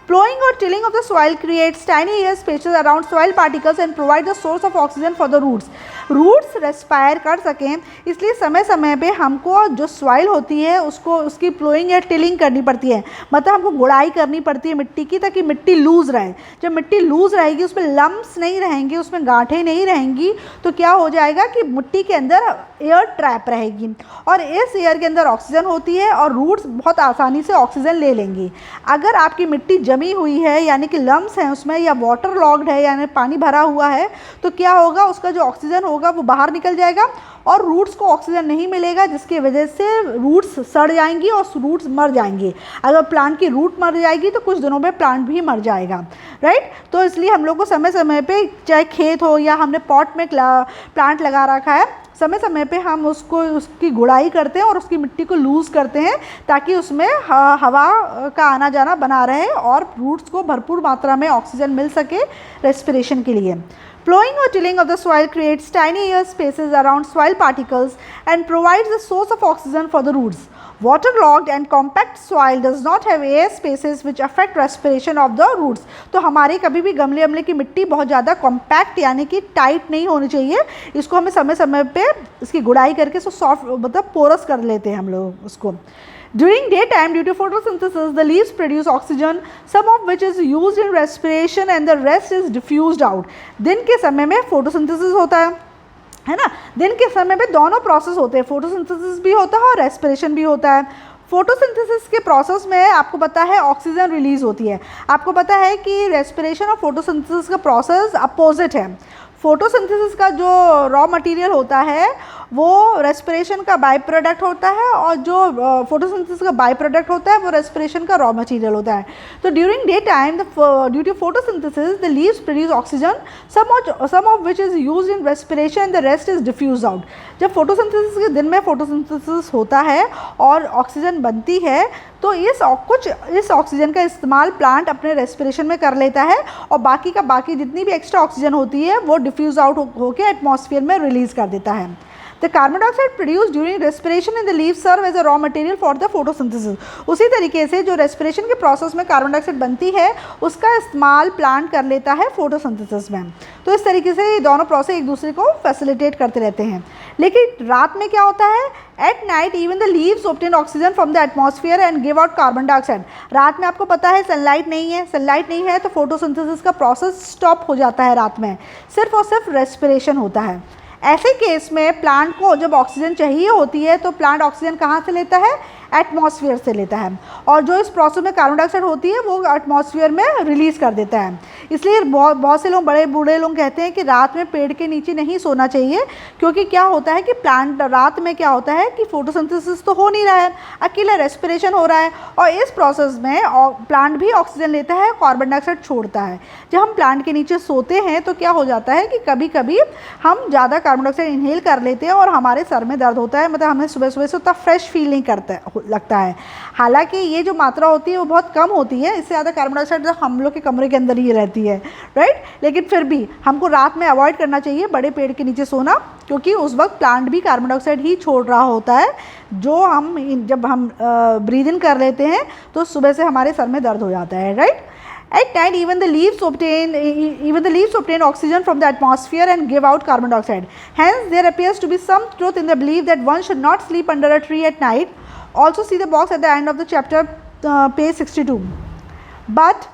Speaker 1: Plowing or tilling of the soil creates tiny air spaces around soil particles and provides a source of oxygen for the roots. Roots respire कर सकें इसलिए समय समय पे हमको जो सॉइल होती है उसको उसकी प्लोइंग या टिलिंग करनी पड़ती है, मतलब हमको गुड़ाई करनी पड़ती है मिट्टी की, ताकि मिट्टी लूज़ रहे। जब मिट्टी लूज़ रहेगी उसमें लम्प्स नहीं रहेंगे, उसमें गांठें नहीं रहेंगी, तो क्या हो जाएगा कि मिट्टी के अंदर एयर ट्रैप रहेगी और इस एयर के अंदर ऑक्सीजन होती है और रूट्स बहुत आसानी से ऑक्सीजन ले लेंगी। अगर आपकी मिट्टी जमी हुई है यानी कि लम्प्स हैं उसमें या वाटर लॉग्ड है यानी पानी भरा हुआ है, तो क्या होगा, उसका जो ऑक्सीजन होगा वो बाहर निकल जाएगा और रूट्स को ऑक्सीजन नहीं मिलेगा, जिसकी वजह से रूट्स सड़ जाएंगी और रूट्स मर जाएंगी। अगर प्लांट की रूट मर जाएगी तो कुछ दिनों में प्लांट भी मर जाएगा, राइट। तो इसलिए हम लोग को समय समय पे, चाहे खेत हो या हमने पॉट में प्लांट लगा रखा है, समय समय पे हम उसकी गुड़ाई करते हैं और उसकी मिट्टी को लूज़ करते हैं ताकि उसमें हवा का आना जाना बना रहे और रूट्स को भरपूर मात्रा में ऑक्सीजन मिल सके रेस्पिरेशन के लिए। Plowing or tilling of the soil creates tiny air spaces around soil particles and provides a source of oxygen for the roots. Waterlogged and compact soil does not have air spaces which affect respiration of the roots. तो हमारे कभी भी गमले अमले की मिट्टी बहुत ज़्यादा कॉम्पैक्ट यानी कि टाइट नहीं होनी चाहिए, इसको हमें समय समय पे इसकी गुड़ाई करके इसको सॉफ्ट मतलब पोरस कर लेते हैं हम लोग उसको। During daytime, due to photosynthesis, the leaves produce oxygen, some of which is used in respiration and the rest is diffused out. दिन के समय में photosynthesis होता है ना, दिन के समय में दोनों प्रोसेस होते हैं, फोटोसिंथेसिस भी होता है और रेस्पिरेशन भी होता है। फोटोसिंथेसिस के प्रोसेस में आपको पता है ऑक्सीजन रिलीज होती है। आपको पता है कि रेस्पिरेशन और फोटोसिंथेसिस का प्रोसेस अपोजिट है। फोटोसिंथेसिस का जो रॉ मटेरियल होता है वो रेस्पिरेशन का बाई प्रोडक्ट होता है और जो फोटोसिंथेसिस का बाई प्रोडक्ट होता है वो रेस्पिरेशन का रॉ मटेरियल होता है। तो during day time due to photosynthesis the leaves produce oxygen some of which is used in respiration, the rest is diffuse out. जब फोटोसिंथेसिस के दिन में फोटोसिंथेसिस होता है और ऑक्सीजन बनती है तो इस ऑक्सीजन का इस्तेमाल प्लांट अपने रेस्पिरेशन में कर लेता है और बाकी का बाकी जितनी भी एक्स्ट्रा ऑक्सीजन होती है वो डिफ्यूज़ आउट होकर एटमॉस्फेयर में रिलीज़ कर देता है। The carbon dioxide produce during respiration in the leave serve as a raw material for the photosynthesis. उसी तरीके से जो रेस्पिरेशन के प्रोसेस में कार्बन डाइऑक्साइड बनती है उसका इस्तेमाल प्लांट कर लेता है फोटोसिंथेसिस में। तो इस तरीके से ये दोनों प्रोसेस एक दूसरे को फैसिलिटेट करते रहते हैं। लेकिन रात में क्या होता है, at night even the leaves obtain oxygen from the atmosphere and give out carbon dioxide. रात में आपको पता है सनलाइट नहीं है तो फोटोसिंथेसिस का प्रोसेस स्टॉप हो जाता है रात में, सिर्फ और सिर्फ रेस्पिरेशन होता है। ऐसे केस में प्लांट को जब ऑक्सीजन चाहिए होती है तो प्लांट ऑक्सीजन कहाँ से लेता है, एटमॉस्फेयर से लेता है, और जो इस प्रोसेस में कार्बन डाइऑक्साइड होती है वो एटमॉस्फेयर में रिलीज़ कर देता है। इसलिए बहुत से लोग, बड़े बूढ़े लोग कहते हैं कि रात में पेड़ के नीचे नहीं सोना चाहिए, क्योंकि क्या होता है कि प्लांट रात में क्या होता है कि फोटोसिंथेसिस तो हो नहीं रहा है, अकेला रेस्पिरेशन हो रहा है, और इस प्रोसेस में प्लांट भी ऑक्सीजन लेता है, कार्बन डाइऑक्साइड छोड़ता है। जब हम प्लांट के नीचे सोते हैं तो क्या हो जाता है कि कभी कभी हम ज़्यादा कार्बन डाइऑक्साइड इनहेल कर लेते हैं और हमारे सर में दर्द होता है, मतलब हमें सुबह सुबह से उतना फ्रेश फील नहीं लगता है। हालांकि ये जो मात्रा होती है वो बहुत कम होती है, इससे ज़्यादा कार्बन डाइऑक्साइड हम लोग के कमरे के अंदर ही रहती है, राइट। लेकिन फिर भी हमको रात में अवॉइड करना चाहिए बड़े पेड़ के नीचे सोना, क्योंकि उस वक्त प्लांट भी कार्बन डाइऑक्साइड ही छोड़ रहा होता है, जो जब हम ब्रीद इन कर लेते हैं तो सुबह से हमारे सर में दर्द हो जाता है, right. At night, even the leaves obtain oxygen from the atmosphere and give out carbon dioxide. Hence, there appears to be some truth in the belief that one should not sleep under a tree at night. Also, see the box at the end of the chapter, page 62. But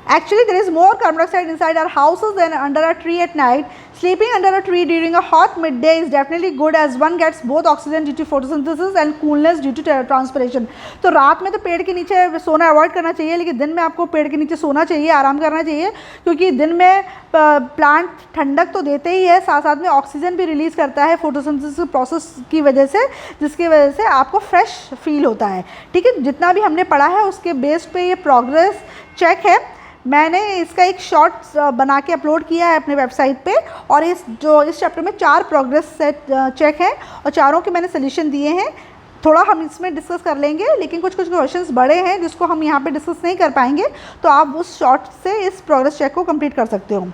Speaker 1: actually, there is more carbon dioxide inside our houses than under a tree at night. Sleeping under a tree during a hot midday is definitely good, as one gets both oxygen due to photosynthesis and coolness due to transpiration. तो रात में तो पेड़ के नीचे सोना avoid करना चाहिए, लेकिन दिन में आपको पेड़ के नीचे सोना चाहिए, आराम करना चाहिए, क्योंकि दिन में प्लांट ठंडक तो देते ही है, साथ साथ में ऑक्सीजन भी रिलीज़ करता है फोटोसिंथेसिस प्रोसेस की वजह से, जिसकी वजह से आपको फ्रेश फील होता है। ठीक है, जितना भी हमने पढ़ा है उसके बेस पे ये प्रोग्रेस चेक है। मैंने इसका एक शॉर्ट बना के अपलोड किया है अपने वेबसाइट पे, और इस चैप्टर में 4 प्रोग्रेस सेट चेक हैं और चारों के मैंने सोल्यूशन दिए हैं। थोड़ा हम इसमें डिस्कस कर लेंगे, लेकिन कुछ क्वेश्चंस बड़े हैं जिसको हम यहाँ पे डिस्कस नहीं कर पाएंगे, तो आप उस शॉर्ट से इस प्रोग्रेस चेक को कंप्लीट कर सकते हो।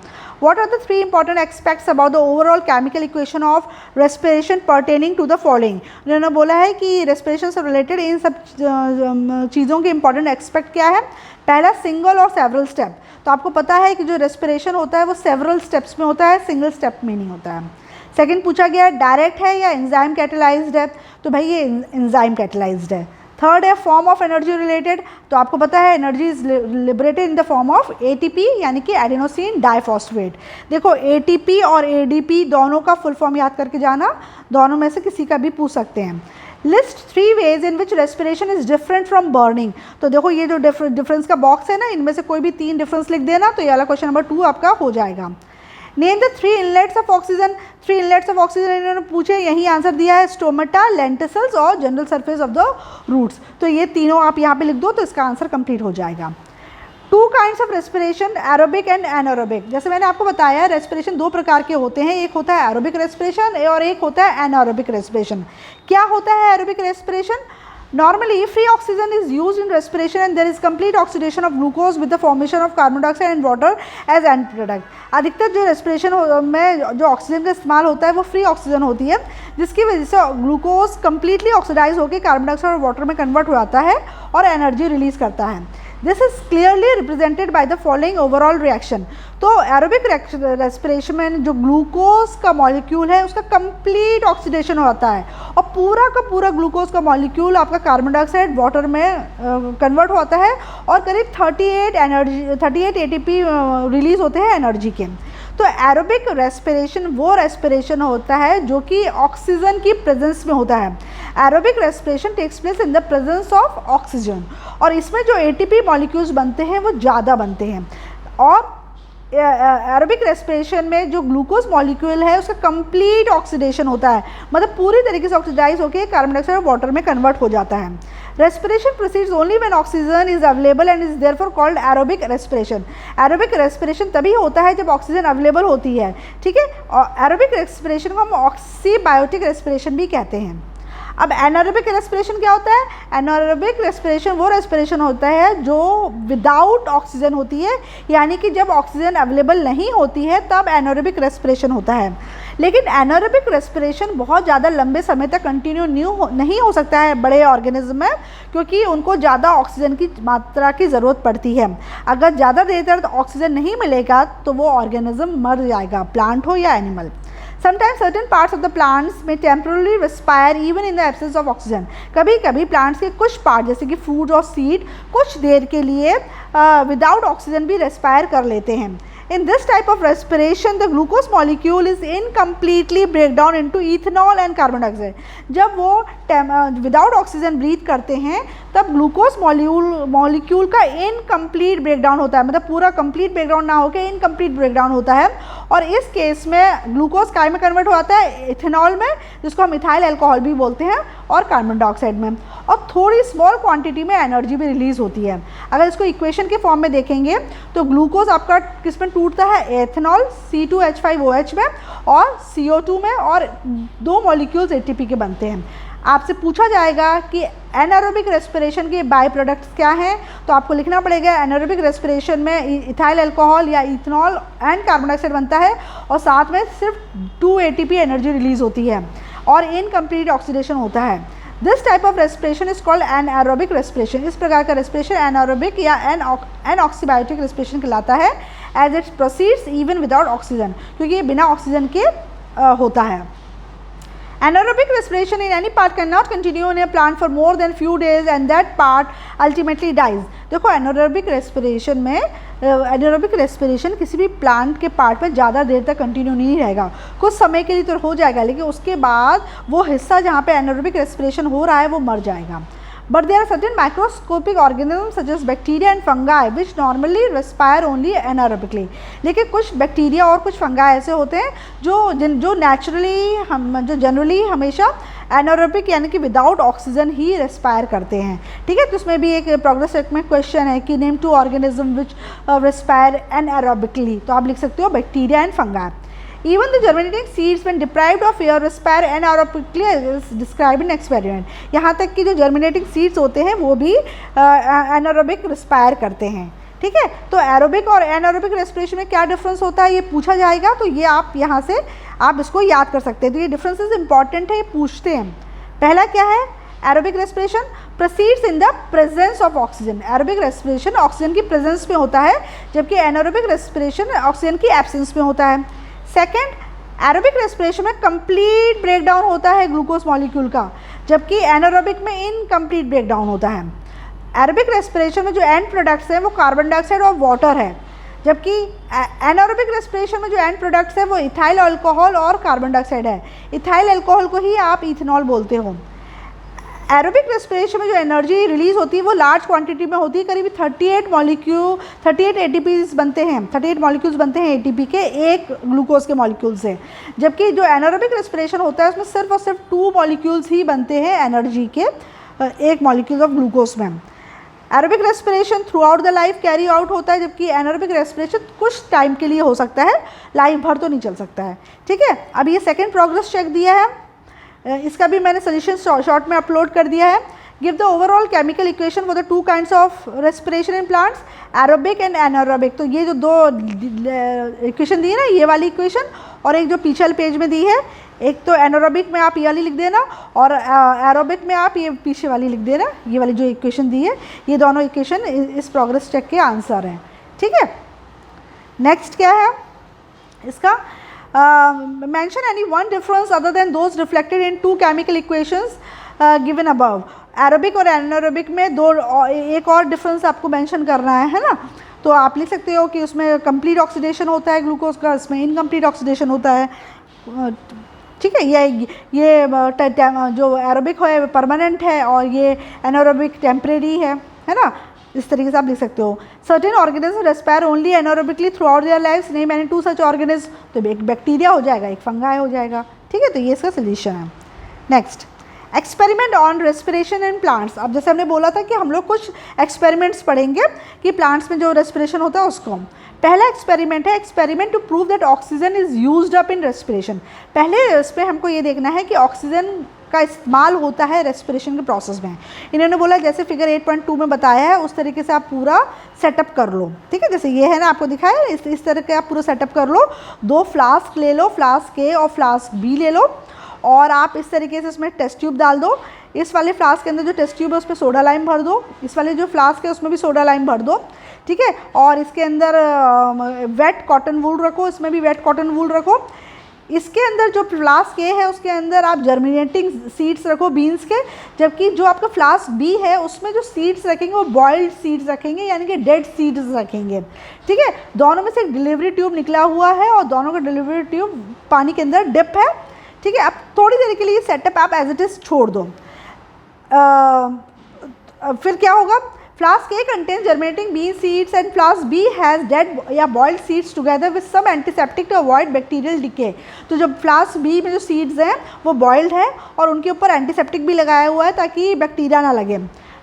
Speaker 1: What are the 3 important aspects about the overall chemical equation of respiration pertaining to the following? उन्होंने बोला है कि रेस्पिरेशन से रिलेटेड इन सब चीज़ों के इंपॉर्टेंट एक्सपेक्ट क्या है। पहला, सिंगल और सेवरल स्टेप। तो आपको पता है कि जो रेस्पिरेशन होता है वो सेवरल स्टेप्स में होता है, सिंगल स्टेप में नहीं होता है। सेकेंड पूछा गया डायरेक्ट है या एंजाइम कैटेलाइज्ड है, तो भाई ये एंजाइम कैटेलाइज्ड है। थर्ड है फॉर्म ऑफ एनर्जी रिलेटेड, तो आपको पता है energy is liberated in the form of ATP यानी कि एडेनोसिन डाइफॉस्फेट। देखो एटीपी और एडीपी दोनों का फुल फॉर्म याद करके जाना, दोनों में से किसी का भी पूछ सकते हैं। List 3 ways in which respiration is different from burning, तो देखो ये जो डिफरेंस का बॉक्स है ना, इनमें से कोई भी 3 डिफरेंस लिख देना तो ये वाला क्वेश्चन नंबर 2 आपका हो जाएगा। Name the 3 inlets of oxygen, 3 inlets of oxygen इन्होंने पूछे, यही आंसर दिया है, स्टोमेटा, लेंटिसल्स और general surface of the roots. तो ये तीनों आप यहाँ पे लिख दो तो इसका आंसर कंप्लीट हो जाएगा। 2 kinds of respiration, aerobic and anaerobic. जैसे मैंने आपको बताया रेस्पिरेशन 2 प्रकार के होते हैं, एक होता है एरोबिक रेस्पिरेशन और एक होता है एनारोबिक रेस्पिरेशन। क्या होता है aerobic respiration? Normally, free oxygen is used in respiration and there is complete oxidation of glucose with the formation of carbon dioxide and water as end product. अधिकतर जो respiration में जो ऑक्सीजन का इस्तेमाल होता है वो फ्री ऑक्सीजन होती है, जिसकी वजह से ग्लूकोज कम्प्लीटली ऑक्सीडाइज होकर कार्बन डाइऑक्साइड और वाटर में कन्वर्ट हो जाता है और एनर्जी रिलीज करता है। This is clearly represented by the following overall reaction. तो एरोबिक रेस्पिरेशन में जो ग्लूकोज का मॉलिक्यूल है उसका कंप्लीट ऑक्सीडेशन होता है और पूरा का पूरा ग्लूकोज का मॉलिक्यूल आपका कार्बन डाइऑक्साइड वाटर में कन्वर्ट होता है और करीब 38 एटीपी रिलीज होते हैं एनर्जी के। तो एरोबिक रेस्पिरेशन वो रेस्पिरेशन होता है जो कि ऑक्सीजन की प्रेजेंस में होता है। Aerobic respiration takes place in the presence of oxygen, और इसमें जो एटीपी मॉलिक्यूल्स बनते हैं वो ज़्यादा बनते हैं। और एरोबिक रेस्पिरेशन में जो ग्लूकोज मॉलिक्यूल है उसका कंप्लीट ऑक्सीडेशन होता है, मतलब पूरी तरीके से ऑक्सीडाइज होकर कार्बन डाइऑक्साइड वाटर में कन्वर्ट हो जाता है। Respiration proceeds only when oxygen is available and is therefore called aerobic respiration. Aerobic respiration तभी होता है जब ऑक्सीजन अवेलेबल होती है, ठीक है। और एरोबिक रेस्पिरेशन को हम ऑक्सीबायोटिक रेस्पिरेशन भी कहते हैं। अब एनारोबिक रेस्पिरेशन क्या होता है? एनारोबिक रेस्पिरेशन वो रेस्पिरेशन होता है जो विदाउट ऑक्सीजन होती है, यानी कि जब ऑक्सीजन अवेलेबल नहीं होती है तब एनारोबिक रेस्पिरेशन होता है। लेकिन एनारोबिक रेस्पिरेशन बहुत ज़्यादा लंबे समय तक कंटिन्यू नहीं हो सकता है बड़े ऑर्गेनिज्म में, क्योंकि उनको ज़्यादा ऑक्सीजन की मात्रा की ज़रूरत पड़ती है। अगर ज़्यादा देर तक ऑक्सीजन नहीं मिलेगा तो वो ऑर्गेनिज्म मर जाएगा, प्लांट हो या animal. Sometimes certain parts of the plants may temporarily respire even in the absence of oxygen. कभी कभी प्लांट्स के कुछ पार्ट जैसे कि फ्रूट और सीड कुछ देर के लिए विदाउट ऑक्सीजन भी रेस्पायर कर लेते हैं। In this type of respiration, the glucose molecule is incompletely break down into ethanol and carbon dioxide. जब वो विदाउट ऑक्सीजन ब्रीथ करते हैं तब ग्लूकोज मॉलिक्यूल का इनकम्प्लीट ब्रेकडाउन होता है, मतलब पूरा कंप्लीट ब्रेकडाउन ना होकर इनकम्प्लीट ब्रेकडाउन होता है। और इस केस में ग्लूकोज काय में कन्वर्ट होता है, इथेनॉल में, जिसको हम इथाइल अल्कोहल भी बोलते हैं, और कार्बन डाइऑक्साइड में, और थोड़ी स्मॉल क्वांटिटी में एनर्जी भी रिलीज होती है। अगर इसको इक्वेशन के फॉर्म में देखेंगे तो ग्लूकोज आपका किस में टूटता है, एथेनॉल C2H5OH में और CO2 में, और 2 मॉलिक्यूल्स ATP के बनते हैं। आपसे पूछा जाएगा कि एनारोबिक रेस्पिरेशन के बाय प्रोडक्ट्स क्या हैं, तो आपको लिखना पड़ेगा एनारोबिक रेस्पिरेशन में इथाइल अल्कोहल या इथेनॉल एंड कार्बन डाइऑक्साइड बनता है, और साथ में सिर्फ 2 ATP एनर्जी रिलीज होती है और इनकम्प्लीट ऑक्सीडेशन होता है। This type of respiration is called anaerobic respiration. इस प्रकार का रेस्पिरेशन एनारोबिक या एनऑक्सीबायोटिक रेस्पिरेशन कहलाता है, as it proceeds even without oxygen, क्योंकि ये बिना ऑक्सीजन के होता है। Anaerobic respiration in any part cannot continue in a plant for more than few days and that part ultimately dies. देखो एनारोबिक रेस्पिरेशन में एनारोबिक रेस्पिरेशन किसी भी प्लांट के पार्ट में ज़्यादा देर तक कंटिन्यू नहीं रहेगा, कुछ समय के लिए तो हो जाएगा, लेकिन उसके बाद वो हिस्सा जहाँ पे एनारोबिक रेस्पिरेशन हो रहा है वो मर जाएगा। But there are certain microscopic organisms such as bacteria and fungi which normally respire only anaerobically. लेकिन कुछ बैक्टीरिया और कुछ फंगा ऐसे होते हैं जो जनरली हमेशा एनारोबिक यानी कि विदाउट ऑक्सीजन ही रेस्पायर करते हैं। ठीक है, तो उसमें भी एक प्रोग्रेस सेट में क्वेश्चन है कि name 2 organism which respire anaerobically, तो आप लिख सकते हो bacteria and fungi. Even the germinating seeds when deprived of air respire anaerobically as described in experiment. यहाँ तक कि जो germinating seeds होते हैं वो भी anaerobic respire करते हैं। ठीक है, तो एरोबिक और एनारोबिक रेस्पिरेशन में क्या डिफरेंस होता है ये पूछा जाएगा, तो ये आप यहाँ से आप इसको याद कर सकते हैं। तो ये डिफरेंसेस इंपॉर्टेंट है, ये पूछते हैं। पहला क्या है, aerobic respiration proceeds in the presence of oxygen. Aerobic respiration oxygen की प्रेजेंस में होता है, जबकि एनारोबिक रेस्पिरेशन ऑक्सीजन की एब्सेंस में होता है। सेकेंड, एरोबिक रेस्पिरेशन में कंप्लीट ब्रेकडाउन होता है ग्लूकोज मॉलिक्यूल का, जबकि एनारोबिक में इनकम्प्लीट ब्रेकडाउन होता है। एरोबिक रेस्पिरेशन में जो एंड प्रोडक्ट्स हैं वो कार्बन डाइऑक्साइड और वाटर है, जबकि एनारोबिक रेस्पिरेशन में जो एंड प्रोडक्ट्स है वो इथाइल अल्कोहल और कार्बन डाइऑक्साइड है। इथाइल अल्कोहल को ही आप इथेनॉल बोलते हो। एरोबिक रेस्पिरेशन में जो एनर्जी रिलीज होती है वो लार्ज क्वांटिटी में होती है, करीब 38 ATPs बनते हैं, 38 मॉलिक्यूल्स बनते हैं ATP के एक ग्लूकोज के मॉलिक्यूल से, जबकि जो एनारोबिक रेस्पिरेशन होता है उसमें सिर्फ और सिर्फ 2 मॉलिक्यूल्स ही बनते हैं एनर्जी के एक मॉलिक्यूल ऑफ ग्लूकोज में। Aerobic respiration through out the life carry out होता है, जबकि एनारोबिक रेस्पिरेशन कुछ टाइम के लिए हो सकता है, लाइफ भर तो नहीं चल सकता है। ठीक है, अब ये सेकेंड प्रोग्रेस चेक दिया है, इसका भी मैंने सोल्यूशन शॉर्ट में अपलोड कर दिया है। Give the overall chemical equation for the 2 kinds of respiration in plants, aerobic and anaerobic. तो ये जो 2 इक्वेशन दी है ना, ये वाली इक्वेशन और एक जो पीछे वाले पेज में दी है, एक तो एनारोबिक में आप ये वाली लिख देना और एरोबिक में आप ये पीछे वाली लिख देना, ये वाली जो इक्वेशन दी है, ये दोनों इक्वेशन इस प्रोग्रेस चेक के आंसर हैं। ठीक है, नेक्स्ट क्या है इसका, mention any one difference other than those reflected in 2 chemical equations given above. Aerobic और एनारोबिक में एक और डिफरेंस आपको मेंशन करना है ना, तो आप लिख सकते हो कि उसमें कंप्लीट ऑक्सीडेशन होता है ग्लूकोज का, इसमें इनकम्प्लीट ऑक्सीडेशन होता है। ठीक है, ये जो एरोबिक है परमानेंट है और ये एनारोबिक टेम्परेरी है ना, इस तरीके से आप लिख सकते हो। Certain organism respire only anaerobically throughout their lifes, name any 2 such organism, तो एक बैक्टीरिया हो जाएगा, एक फंगाई हो जाएगा। ठीक है, तो ये इसका सोल्यूशन है। Next, experiment on respiration in plants. अब जैसे हमने बोला था कि हम लोग कुछ एक्सपेरिमेंट्स पढ़ेंगे कि प्लांट्स में जो रेस्पिरेशन होता है उसको। पहला एक्सपेरिमेंट है experiment to prove that oxygen is used up in respiration. पहले इस पर हमको ये देखना है कि ऑक्सीजन का इस्तेमाल होता है रेस्पिरेशन के प्रोसेस में। इन्होंने बोला जैसे फिगर 8.2 में बताया है उस तरीके से आप पूरा सेटअप कर लो, ठीक है। जैसे ये है ना, आपको दिखाया है, इस तरह के आप पूरा सेटअप कर लो। 2 फ्लास्क ले लो, फ्लास्क ए और फ्लास्क बी ले लो, और आप इस तरीके से इसमें टेस्ट ट्यूब डाल दो। इस वाले फ्लास्क के अंदर जो टेस्ट ट्यूब है उसमें सोडा लाइम भर दो, इस वाले जो फ्लास्क है उसमें भी सोडा लाइम भर दो, ठीक है। और इसके अंदर वेट कॉटन वूल रखो, इसमें भी वेट कॉटन वूल रखो। इसके अंदर जो फ्लास्क ए है उसके अंदर आप जर्मिनेटिंग सीड्स रखो बीन्स के, जबकि जो आपका फ्लास्क बी है उसमें जो सीड्स रखेंगे वो बॉइल्ड सीड्स रखेंगे, यानी कि डेड सीड्स रखेंगे, ठीक है। दोनों में से एक डिलीवरी ट्यूब निकला हुआ है और दोनों का डिलीवरी ट्यूब पानी के अंदर डिप है, ठीक है। अब थोड़ी देर के लिए सेटअप आप एज इट इज़ छोड़ दो। फिर क्या होगा, flask a contain germinating b seeds and flask b has dead या boiled seeds together with some antiseptic to avoid bacterial decay. तो जब फ्लास्क बी में जो सीड्स हैं वो बॉइल्ड है और उनके ऊपर एंटीसेप्टिक भी लगाया हुआ है ताकि बैक्टीरिया ना लगे।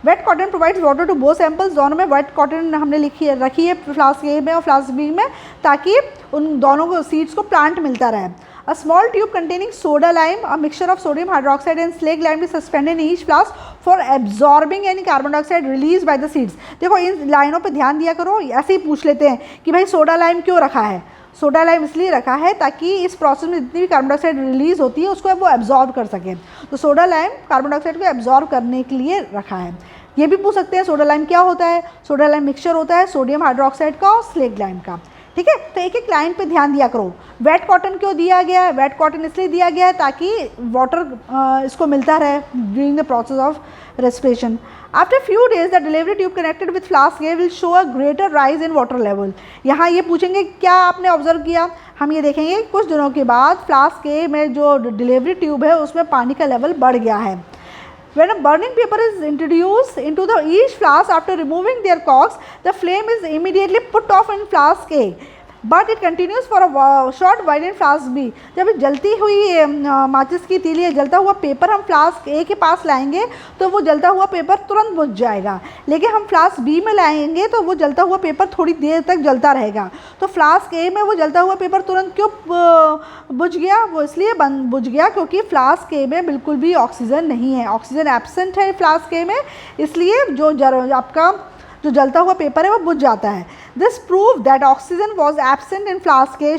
Speaker 1: Wet cotton provides water to both samples, दोनों में वेट कॉटन हमने रखी है फ्लास्क ए में और फ्लास्क बी में, ताकि उन दोनों को सीड्स को प्लांट मिलता रहे। A small tube containing soda lime, a mixture of sodium hydroxide and slaked lime is suspended in each flask for absorbing any carbon dioxide released by the seeds। देखो इन लाइनों पे ध्यान दिया करो, ऐसे ही पूछ लेते हैं कि भाई सोडा लाइम क्यों रखा है। सोडा लाइम इसलिए रखा है ताकि इस प्रोसेस में जितनी भी कार्बन डाइऑक्साइड रिलीज होती है उसको वो एब्जॉर्ब कर सकें। तो सोडा लाइम कार्बन डाइऑक्साइड को एब्जॉर्ब करने के लिए रखा है। ये भी पूछ सकते हैं सोडा लाइम क्या होता है। सोडा लाइम मिक्सचर होता है सोडियम हाइड्रोक्साइड का और स्लेक्ड लाइम का, ठीक है। तो एक एक लाइन पे ध्यान दिया करो। वेट कॉटन क्यों दिया गया है, वेट कॉटन इसलिए दिया गया है ताकि वाटर इसको मिलता रहे during the process of respiration. After few days the delivery tube connected with flask A will show a greater rise in water level. यहाँ ये पूछेंगे क्या आपने ऑब्जर्व किया, हम ये देखेंगे कुछ दिनों के बाद फ्लास्क ए में जो डिलीवरी ट्यूब है उसमें पानी का लेवल बढ़ गया है। When a burning paper is introduced into each flask after removing their corks, the flame is immediately put off in flask A, but it continues for a short while in flask B। जब जलती हुई माचिस की तीली जलता हुआ paper हम flask A के पास लाएंगे तो वो जलता हुआ पेपर तुरंत बुझ जाएगा, लेकिन हम फ्लास्क बी में लाएंगे तो वो जलता हुआ पेपर थोड़ी देर तक जलता रहेगा। तो फ्लास्क ए में वो जलता हुआ पेपर तुरंत क्यों बुझ गया, वो इसलिए बुझ गया क्योंकि फ्लास्क ए में बिल्कुल भी ऑक्सीजन नहीं है, ऑक्सीजन एब्सेंट है फ्लास्क ए में, इसलिए जो आपका जो जलता हुआ पेपर है वो बुझ जाता है। This prove that oxygen was absent in flask A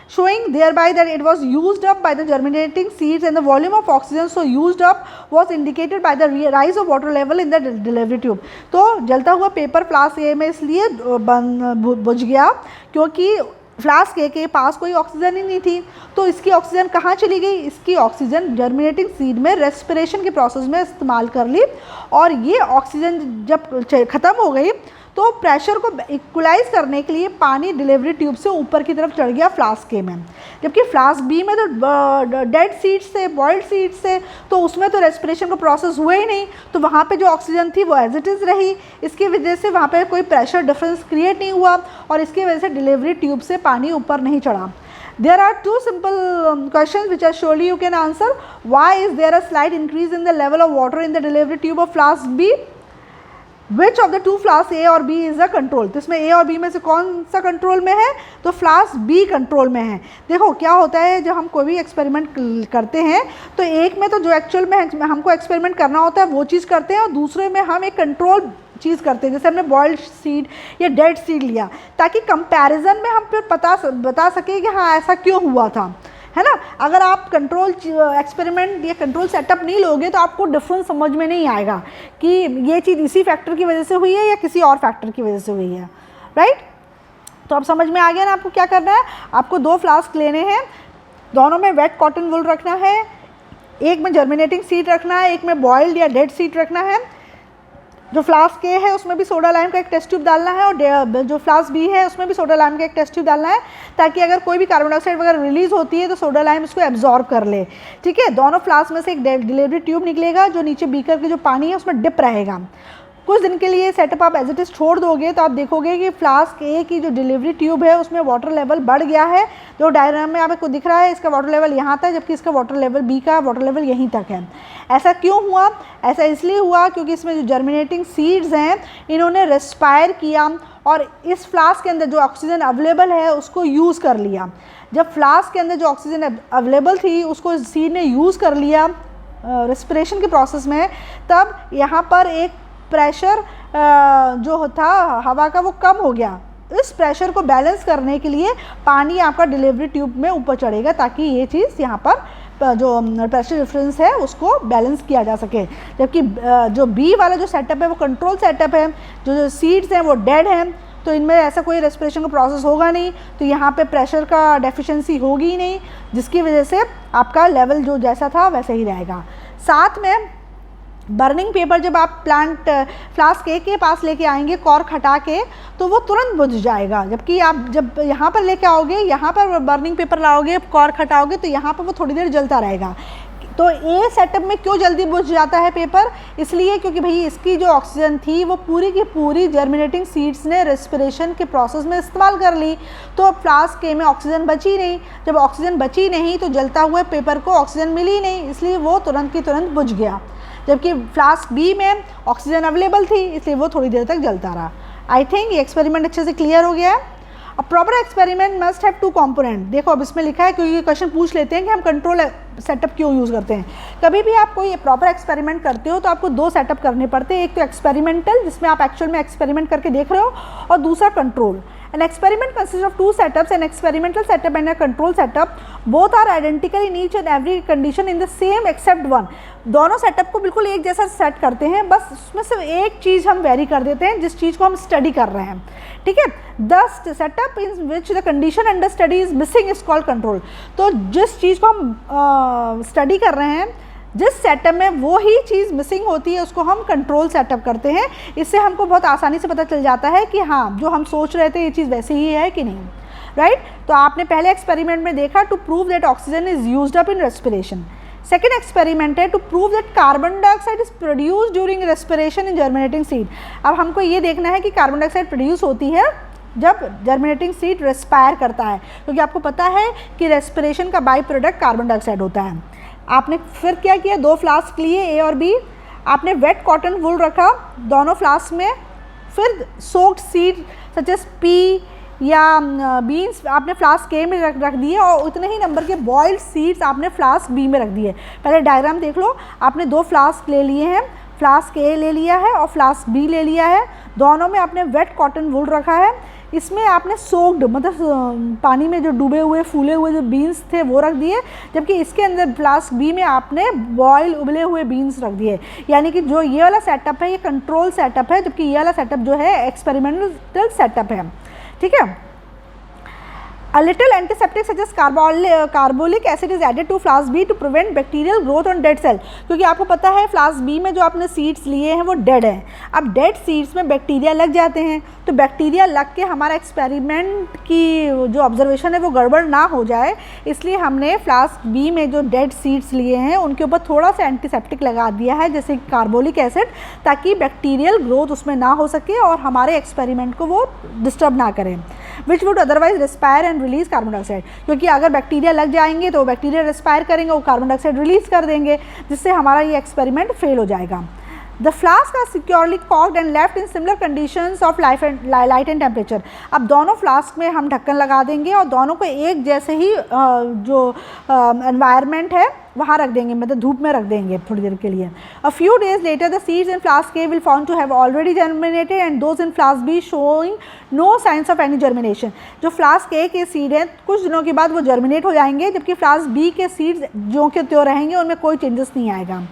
Speaker 1: showing thereby that it was used up by the germinating seeds and the volume of oxygen so used up was indicated by the rise of water level in the delivery tube। तो जलता हुआ paper flask ए में इसलिए बुझ गया क्योंकि flask A के पास कोई ऑक्सीजन ही नहीं थी। तो इसकी ऑक्सीजन कहाँ चली गई, इसकी ऑक्सीजन जर्मिनेटिंग सीड में रेस्पिरेशन के प्रोसेस में इस्तेमाल कर ली, और ये ऑक्सीजन जब ख़त्म हो गई तो प्रेशर को इक्वलाइज करने के लिए पानी डिलीवरी ट्यूब से ऊपर की तरफ चढ़ गया फ्लास्क ए में, जबकि फ्लास्क बी में तो डेड सीड्स से बॉइल्ड सीड्स से तो उसमें तो रेस्पिरेशन का प्रोसेस हुआ ही नहीं, तो वहाँ पे जो ऑक्सीजन थी वो एज इट इज़ रही। इसकी वजह से वहाँ पे कोई प्रेशर डिफरेंस क्रिएट नहीं हुआ और इसकी वजह से डिलीवरी ट्यूब से पानी ऊपर नहीं चढ़ा। There are two simple questions which surely you can answer. Why is there a slight increase in the level of water in the delivery tube of flask B? Which of the two flasks A और B is the control? तो इसमें A और B में से कौन सा control में है, तो फ्लास्क B कंट्रोल में है। देखो क्या होता है जब हम कोई भी एक्सपेरिमेंट करते हैं तो एक में तो जो एक्चुअल में हमको एक्सपेरिमेंट करना होता है वो चीज़ करते हैं और दूसरे में हम एक कंट्रोल चीज़ करते हैं, जैसे हमने बॉइल्ड सीड या डेड सीड लिया ताकि कंपैरिजन में हम फिर बता सकें कि हाँ ऐसा क्यों हुआ था, है ना। अगर आप कंट्रोल एक्सपेरिमेंट या कंट्रोल सेटअप नहीं लोगे तो आपको डिफरेंस समझ में नहीं आएगा कि ये चीज़ इसी फैक्टर की वजह से हुई है या किसी और फैक्टर की वजह से हुई है, राइट। तो अब समझ में आ गया ना आपको क्या करना है। आपको 2 फ्लास्क लेने हैं, दोनों में वेट कॉटन वूल रखना है, एक में जर्मिनेटिंग सीड रखना है, एक में बॉइल्ड या डेड सीड रखना है। जो फ्लास्क ए है उसमें भी सोडा लाइम का एक टेस्ट ट्यूब डालना है और जो फ्लास्क बी है उसमें भी सोडा लाइम का एक टेस्ट ट्यूब डालना है ताकि अगर कोई भी कार्बन डाइऑक्साइड वगैरह रिलीज होती है तो सोडा लाइम इसको एब्जॉर्ब कर ले, ठीक है। दोनों फ्लास्क में से एक डिलीवरी ट्यूब निकलेगा जो नीचे बीकर के जो पानी है उसमें डिप रहेगा। कुछ दिन के लिए सेटअप आप एज इट इज़ छोड़ दोगे तो आप देखोगे कि फ्लास्क ए की जो डिलीवरी ट्यूब है उसमें वाटर लेवल बढ़ गया है। जो डायग्राम में आपको दिख रहा है इसका वाटर लेवल यहाँ था जबकि इसका वाटर लेवल बी का वाटर लेवल यहीं तक है। ऐसा क्यों हुआ, ऐसा इसलिए हुआ क्योंकि इसमें जो जर्मिनेटिंग सीड्स हैं इन्होंने रेस्पायर किया और इस फ्लास्क के अंदर जो ऑक्सीजन अवेलेबल है उसको यूज़ कर लिया। जब फ्लास्क के अंदर जो ऑक्सीजन अवेलेबल थी उसको सीड ने यूज़ कर लिया रेस्पिरेशन के प्रोसेस में, तब यहाँ पर एक प्रेशर जो था हवा का वो कम हो गया। इस प्रेशर को बैलेंस करने के लिए पानी आपका डिलीवरी ट्यूब में ऊपर चढ़ेगा ताकि ये चीज़ यहाँ पर जो प्रेशर डिफरेंस है उसको बैलेंस किया जा सके। जबकि जो बी वाला जो सेटअप है वो कंट्रोल सेटअप है, जो सीड्स हैं वो डेड हैं, तो इनमें ऐसा कोई रेस्पिरेशन का प्रोसेस होगा नहीं, तो यहाँ पे प्रेशर का डेफिशिएंसी होगी ही नहीं, जिसकी वजह से आपका लेवल जो जैसा था वैसे ही रहेगा। साथ में बर्निंग पेपर जब आप प्लांट फ्लास्क ए के पास लेके आएंगे कॉर्क हटा के, तो वो तुरंत बुझ जाएगा। जबकि आप जब यहाँ पर लेके आओगे, यहाँ पर बर्निंग पेपर लाओगे, कॉर्क हटाओगे, तो यहाँ पर वो थोड़ी देर जलता रहेगा। तो ए सेटअप में क्यों जल्दी बुझ जाता है पेपर? इसलिए क्योंकि भाई इसकी जो ऑक्सीजन थी वो पूरी की पूरी जर्मिनेटिंग सीड्स ने रेस्पिरेशन के प्रोसेस में इस्तेमाल कर ली, तो फ्लास्क ए में ऑक्सीजन बची नहीं। जब ऑक्सीजन बची नहीं तो जलता हुए पेपर को ऑक्सीजन मिली नहीं, इसलिए वो तुरंत की तुरंत बुझ गया। जबकि फ्लास्क बी में ऑक्सीजन अवेलेबल थी, इसलिए वो थोड़ी देर तक जलता रहा। आई थिंक ये एक्सपेरिमेंट अच्छे से क्लियर हो गया है। A proper experiment must have two component. देखो अब इसमें लिखा है, क्योंकि ये क्वेश्चन पूछ लेते हैं कि हम कंट्रोल सेटअप क्यों यूज़ करते हैं। कभी भी आप कोई प्रॉपर एक्सपेरिमेंट करते हो तो आपको दो सेटअप करने पड़ते हैं। एक तो एक्सपेरिमेंटल, जिसमें आप एक्चुअल में एक्सपेरिमेंट करके देख रहे हो, और दूसरा control. An experiment consists of two setups, an experimental setup and a control setup. Both are identical in each and every condition in the same except one. दोनों सेटअप को बिल्कुल एक जैसा सेट करते हैं, बस उसमें सिर्फ एक चीज़ हम वेरी कर देते हैं, जिस चीज़ को हम स्टडी कर रहे हैं। ठीक है, the setup in which the condition under study is missing is called control. तो जिस चीज़ को हम स्टडी कर रहे हैं, जिस सेटअप में वो ही चीज़ मिसिंग होती है, उसको हम कंट्रोल सेटअप करते हैं। इससे हमको बहुत आसानी से पता चल जाता है कि हाँ, जो हम सोच रहे थे ये चीज़ वैसे ही है कि नहीं, राइट। तो आपने पहले एक्सपेरिमेंट में देखा, to prove that oxygen is used up in respiration. Second experiment है to prove that carbon dioxide is produce during respiration in germinating seed. अब हमको ये देखना है कि कार्बन डाइऑक्साइड प्रोड्यूस होती है जब जर्मिनेटिंग सीड रेस्पायर करता है, क्योंकि आपको पता है कि रेस्पिरेशन का बाई प्रोडक्ट कार्बन डाइऑक्साइड होता है। आपने फिर क्या किया, दो फ्लास्क लिए ए और बी, आपने वेट कॉटन वूल रखा दोनों फ्लास्क में, फिर soaked seed such as P या बीन्स आपने फ्लास्क ए में रख दिए, और उतने ही नंबर के बॉइल्ड सीड्स आपने फ्लास्क बी में रख दिए। पहले डायग्राम देख लो, आपने दो फ्लास्क ले लिए हैं, फ्लास्क ए ले लिया है और फ्लास्क बी ले लिया है, दोनों में आपने वेट कॉटन वूल रखा है। इसमें आपने सोक्ड मतलब पानी में जो डूबे हुए फूले हुए जो बीन्स थे वो रख दिए, जबकि इसके अंदर फ्लास्क बी में आपने बॉयल उबले हुए बीन्स रख दिए। यानी कि जो ये वाला सेटअप है ये कंट्रोल सेटअप है, जबकि ये वाला सेटअप जो है एक्सपेरिमेंटल सेटअप है। ठीक है। A little antiseptic such as carbolic acid is added to flask B to prevent bacterial growth on dead cell। क्योंकि आपको पता है फ्लास्क बी में जो आपने सीड्स लिए हैं वो डेड हैं। अब डेड सीड्स में बैक्टीरिया लग जाते हैं, तो बैक्टीरिया लग के हमारा एक्सपेरिमेंट की जो ऑब्जर्वेशन है वो गड़बड़ ना हो जाए, इसलिए हमने फ्लास्क बी में जो डेड सीड्स लिए हैं उनके ऊपर थोड़ा सा एंटीसेप्टिक लगा दिया है, जैसे कार्बोलिक एसिड, ताकि बैक्टीरियल ग्रोथ उसमें ना हो सके और हमारे एक्सपेरिमेंट को वो डिस्टर्ब ना करें। Which would otherwise respire and release carbon dioxide. क्योंकि अगर बैक्टीरिया लग जाएंगे तो बैक्टीरिया रेस्पायर करेंगे, वो कार्बन डाइऑक्साइड रिलीज कर देंगे, जिससे हमारा ये एक्सपेरिमेंट फेल हो जाएगा। The flask are securely corked and left in similar conditions of light and temperature. अब दोनों फ्लास्क में हम ढक्कन लगा देंगे और दोनों को एक जैसे ही जो एनवायरनमेंट है वहाँ रख देंगे, मतलब धूप में रख देंगे थोड़ी देर के लिए। A few days later the seeds in flask A will found to have already germinated and those in flask B showing no signs of any germination. जो फ्लास्क ए के सीड हैं कुछ दिनों के बाद वो जर्मिनेट हो जाएंगे, जबकि फ्लास्क बी के सीड्स जो के त्यों रहेंगे, उनमें कोई चेंजेस नहीं आएगा।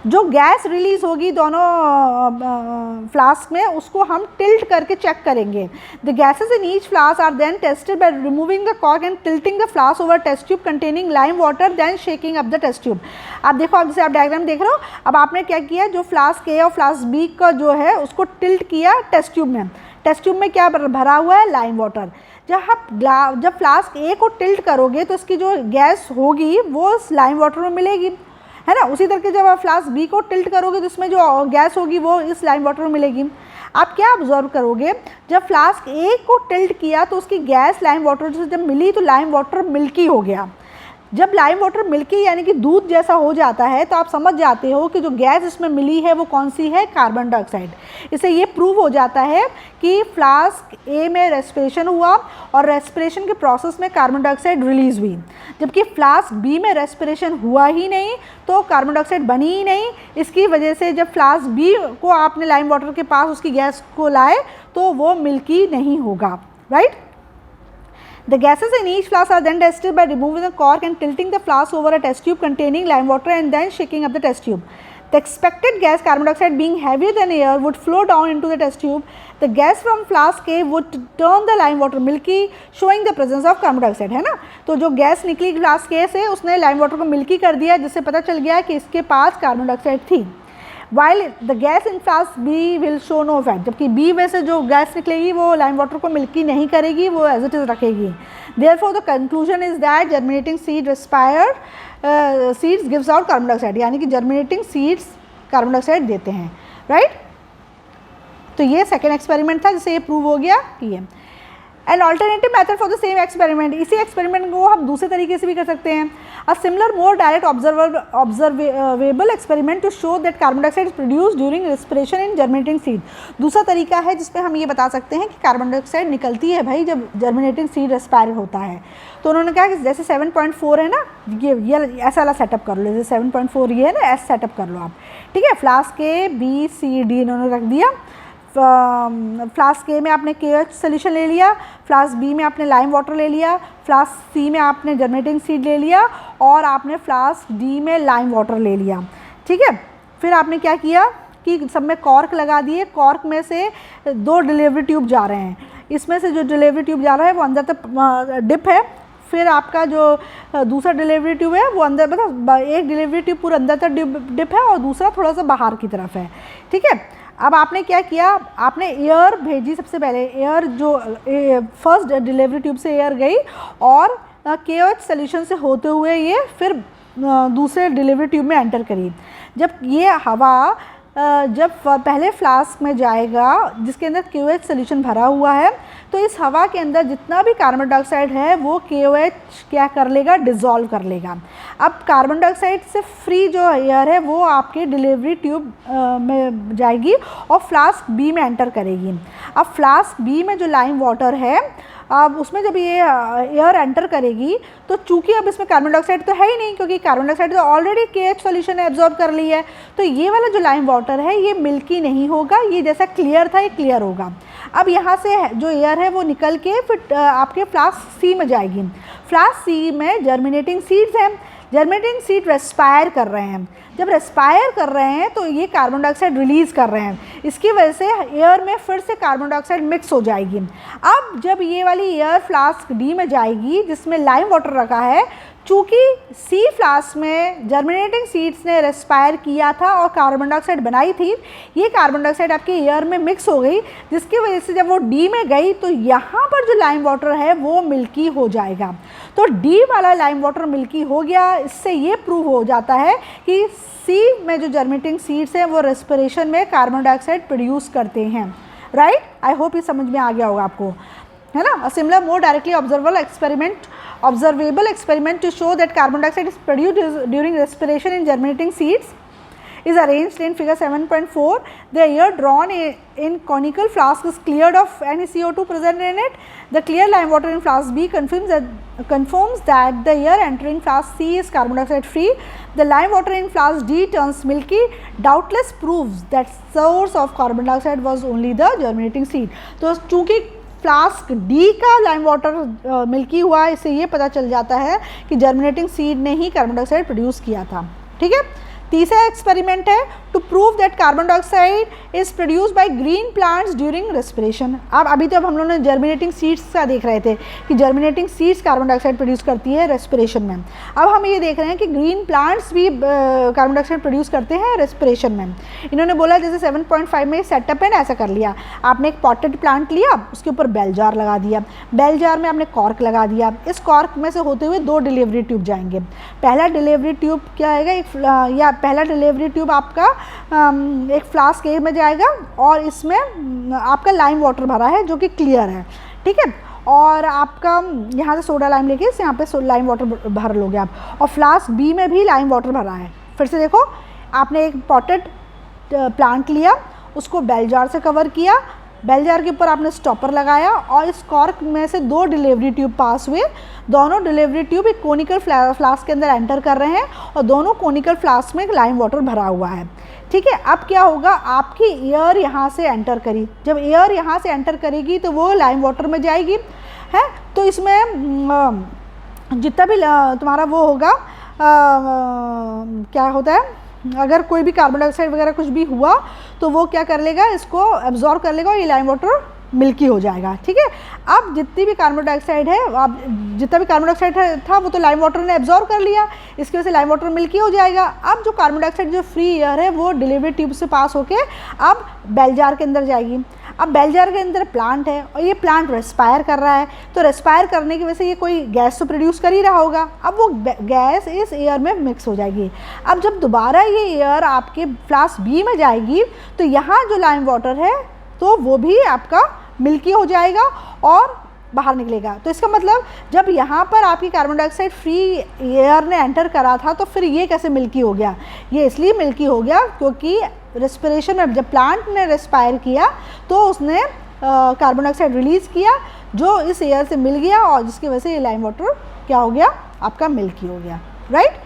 Speaker 1: जो गैस रिलीज होगी दोनों फ्लास्क में उसको हम टिल्ट करके चेक करेंगे। The gases in each flask are then tested by removing the cork and tilting the flask over test tube containing lime water, then shaking up the test tube. आप देखो, अब जैसे आप डायग्राम देख रहे हो, अब आपने क्या किया, जो फ्लास्क ए और फ्लास्क बी का जो है उसको टिल्ट किया टेस्ट ट्यूब में। टेस्ट ट्यूब में क्या भरा हुआ है, लाइम वाटर। जब फ्लास्क ए को टिल्ट करोगे तो इसकी जो गैस होगी वो उस लाइम वाटर में मिलेगी, है ना। उसी तरह के जब आप फ्लास्क बी को टिल्ट करोगे तो उसमें जो गैस होगी वो इस लाइम वाटर में मिलेगी। आप क्या ऑब्जर्व करोगे, जब फ्लास्क ए को टिल्ट किया तो उसकी गैस लाइम वाटर से जब मिली तो लाइम वाटर मिल्की हो गया। जब लाइम वाटर मिल्की यानी कि दूध जैसा हो जाता है तो आप समझ जाते हो कि जो गैस इसमें मिली है वो कौन सी है, कार्बन डाइऑक्साइड। इससे ये प्रूव हो जाता है कि फ्लास्क ए में रेस्पिरेशन हुआ और रेस्पिरेशन के प्रोसेस में कार्बन डाइऑक्साइड रिलीज हुई, जबकि फ्लास्क बी में रेस्पिरेशन हुआ ही नहीं तो कार्बन डाइऑक्साइड बनी ही नहीं। इसकी वजह से जब फ्लास्क बी को आपने लाइम वाटर के पास उसकी गैस को लाए तो वो मिल्की नहीं होगा, right. The gases in each flask are then tested by removing the cork and tilting the flask over a test tube containing lime water and then shaking up the test tube. The expected gas, carbon dioxide, being heavier than air, would flow down into the test tube. The gas from flask A would turn the lime water milky, showing the presence of carbon dioxide, है ना। तो जो gas निकली flask A से उसने lime water को milky कर दिया, जिससे पता चल गया कि इसके पास कार्बन डाइऑक्साइड थी। While the gas in flask B will show no effect, जबकि B में से जो गैस निकलेगी वो लाइम वाटर को मिल्की नहीं करेगी, वो एज इट इज़ रखेगी। Therefore the conclusion is that germinating seed respired seeds gives out carbon dioxide, यानी कि germinating seeds कार्बन डाइऑक्साइड देते हैं, राइट। तो ये सेकेंड एक्सपेरिमेंट था जिससे ये प्रूव हो गया कि ये an alternative method for the same experiment. इसी एक्सपेरिमेंट को हम दूसरे तरीके से भी कर सकते हैं। A similar more direct observable experiment to show that carbon dioxide is produce during respiration in germinating seed. दूसरा तरीका है जिसमें हम ये बता सकते हैं कि कार्बन डाइऑक्साइड निकलती है भाई जब जर्मिनेटिंग सीड रेस्पायर होता है। तो उन्होंने कहा कि जैसे 7.4 है ना, ये ऐसा वाला सेटअप कर लो, जैसे 7.4 ये है ना, ऐसा सेटअप कर लो आप, ठीक है। Flask A B C D इन्होंने रख दिया। फ्लास्क ए में आपने KOH सोल्यूशन ले लिया, फ्लास्क बी में आपने लाइम वाटर ले लिया, फ्लास्क सी में आपने जर्मिनेटिंग सीड ले लिया और आपने फ्लास्क डी में लाइम वाटर ले लिया, ठीक है। फिर आपने क्या किया कि सब में कॉर्क लगा दिए। कॉर्क में से 2 डिलीवरी ट्यूब जा रहे हैं, इसमें से जो डिलीवरी ट्यूब जा रहा है वो अंदर तक डिप है। फिर आपका जो दूसरा डिलीवरी ट्यूब है वो अंदर, मतलब एक डिलीवरी ट्यूब पूरा अंदर तक डिप है और दूसरा थोड़ा सा बाहर की तरफ है, ठीक है। अब आपने क्या किया, आपने एयर भेजी। सबसे पहले एयर जो फर्स्ट डिलीवरी ट्यूब से एयर गई और KOH सोल्यूशन से होते हुए ये फिर दूसरे डिलीवरी ट्यूब में एंटर करी। जब ये हवा जब पहले फ्लास्क में जाएगा जिसके अंदर KOH सोल्यूशन भरा हुआ है, तो इस हवा के अंदर जितना भी कार्बन डाइऑक्साइड है वो KOH क्या कर लेगा, डिज़ोल्व कर लेगा। अब कार्बन डाइऑक्साइड से फ्री जो एयर है वो आपके डिलीवरी ट्यूब में जाएगी और फ्लास्क बी में एंटर करेगी। अब फ्लास्क बी में जो लाइम वाटर है, अब उसमें जब ये एयर एंटर करेगी तो चूंकि अब इसमें कार्बन डाइऑक्साइड तो है ही नहीं, क्योंकि कार्बन डाइऑक्साइड तो ऑलरेडी KH सोल्यूशन ने एब्जॉर्ब कर ली है, तो ये वाला जो लाइम वाटर है ये मिल्की नहीं होगा, ये जैसा क्लियर था ये क्लियर होगा। अब यहाँ से जो एयर है वो निकल के फिर आपके फ्लास्क सी में जाएगी। फ्लास्क सी में जर्मिनेटिंग सीड्स हैं, जर्मिनेटिंग सीड रेस्पायर कर रहे हैं। जब रेस्पायर कर रहे हैं तो ये कार्बन डाइऑक्साइड रिलीज़ कर रहे हैं, इसकी वजह से एयर में फिर से कार्बन डाइऑक्साइड मिक्स हो जाएगी। अब जब ये वाली एयर फ्लास्क डी में जाएगी जिसमें लाइम वाटर रखा है, चूँकि सी फ्लास्क में जर्मिनेटिंग सीड्स ने रेस्पायर किया था और कार्बन डाइऑक्साइड बनाई थी, ये कार्बन डाइऑक्साइड आपके एयर में मिक्स हो गई, जिसकी वजह से जब वो डी में गई तो यहाँ पर जो लाइम वाटर है वो मिल्की हो जाएगा। तो डी वाला लाइम वाटर मिल्की हो गया। इससे ये प्रूव हो जाता है कि सी में जो जर्मिनेटिंग सीड्स हैं वो रेस्पिरेशन में कार्बन डाइऑक्साइड प्रोड्यूस करते हैं, राइट। आई होप ये समझ में आ गया होगा आपको, है ना। अ similar more directly observable experiment to show that carbon dioxide is produced during respiration in germinating seeds is arranged in figure 7.4. The air drawn in conical flask is cleared of any CO2 present in it. The clear lime water in flask B confirms that the air entering flask C is carbon dioxide free. The lime water in flask D turns milky, doubtless proves that source of carbon dioxide was only the germinating seed. तो चूँकि flask D का lime water milky हुआ, इससे ये पता चल जाता है कि जर्मिनेटिंग सीड ने ही कार्बन डाइऑक्साइड प्रोड्यूस किया था, ठीक है। तीसरा एक्सपेरिमेंट है to prove that carbon dioxide is produce by green plants during respiration. अब अभी तो हम लोगों ने जर्मिनेटिंग सीड्स का देख रहे थे कि germinating seeds carbon dioxide produce करती है रेस्पिरेशन में। अब हम ये देख रहे हैं कि ग्रीन प्लांट्स भी कार्बन डाइऑक्साइड प्रोड्यूस करते हैं रेस्पिरेशन में। इन्होंने बोला जैसे 7.5 में सेटअप है ना, ऐसा कर लिया आपने, एक पॉटेड प्लांट लिया, उसके ऊपर बेल जार लगा दिया, बेल जार में आपने कॉर्क लगा दिया, इस कॉर्क में से होते हुए 2 डिलीवरी ट्यूब जाएंगे। पहला डिलीवरी ट्यूब क्या आएगा, पहला डिलीवरी ट्यूब आपका एक फ्लास्क ए में जाएगा और इसमें आपका लाइम वाटर भरा है जो कि क्लियर है, ठीक है। और आपका यहाँ से सोडा लाइम लेके यहाँ पे लाइम वाटर भर लोगे आप, और फ्लास्क बी में भी लाइम वाटर भरा है। फिर से देखो, आपने एक पॉटेड प्लांट लिया, उसको बेल जार से कवर किया, बेल जार के ऊपर आपने स्टॉपर लगाया और इस कॉर्क में से 2 डिलीवरी ट्यूब पास हुए। दोनों डिलीवरी ट्यूब एक कोनिकल फ्लास्क के अंदर एंटर कर रहे हैं और दोनों कोनिकल फ्लास्क में लाइम वाटर भरा हुआ है। ठीक है, अब क्या होगा, आपकी एयर यहाँ से एंटर करी, जब एयर यहाँ से एंटर करेगी तो वो लाइम वाटर में जाएगी है। तो इसमें जितना भी तुम्हारा वो होगा क्या होता है, अगर कोई भी कार्बन डाइऑक्साइड वगैरह कुछ भी हुआ तो वो क्या कर लेगा, इसको एब्जॉर्ब कर लेगा और ये लाइम वाटर मिल्की हो जाएगा। ठीक है, अब जितनी भी कार्बन डाइऑक्साइड है, अब जितना भी कार्बन डाइऑक्साइड था वो तो लाइम वाटर ने एब्जॉर्ब कर लिया, इसकी वजह से लाइम वाटर मिल्की हो जाएगा। अब जो कार्बन डाइऑक्साइड जो फ्री एयर है वो डिलीवरी ट्यूब से पास होके अब बेल जार के अंदर जाएगी। अब बेल जार के अंदर प्लांट है और ये प्लांट रेस्पायर कर रहा है, तो रेस्पायर करने की वजह से ये कोई गैस तो प्रोड्यूस कर ही रहा होगा। अब वो गैस इस एयर में मिक्स हो जाएगी। अब जब दोबारा ये एयर आपके फ्लास्क बी में जाएगी तो यहाँ जो लाइम वाटर है तो वो भी आपका मिल्की हो जाएगा और बाहर निकलेगा। तो इसका मतलब जब यहाँ पर आपकी कार्बन डाइऑक्साइड फ्री एयर ने एंटर करा था तो फिर ये कैसे मिल्की हो गया, ये इसलिए मिल्की हो गया क्योंकि रेस्पिरेशन में जब प्लांट ने रेस्पायर किया तो उसने कार्बन डाइऑक्साइड रिलीज़ किया जो इस एयर से मिल गया और जिसकी वजह से ये लाइम वाटर क्या हो गया, आपका मिल्की हो गया। राइट,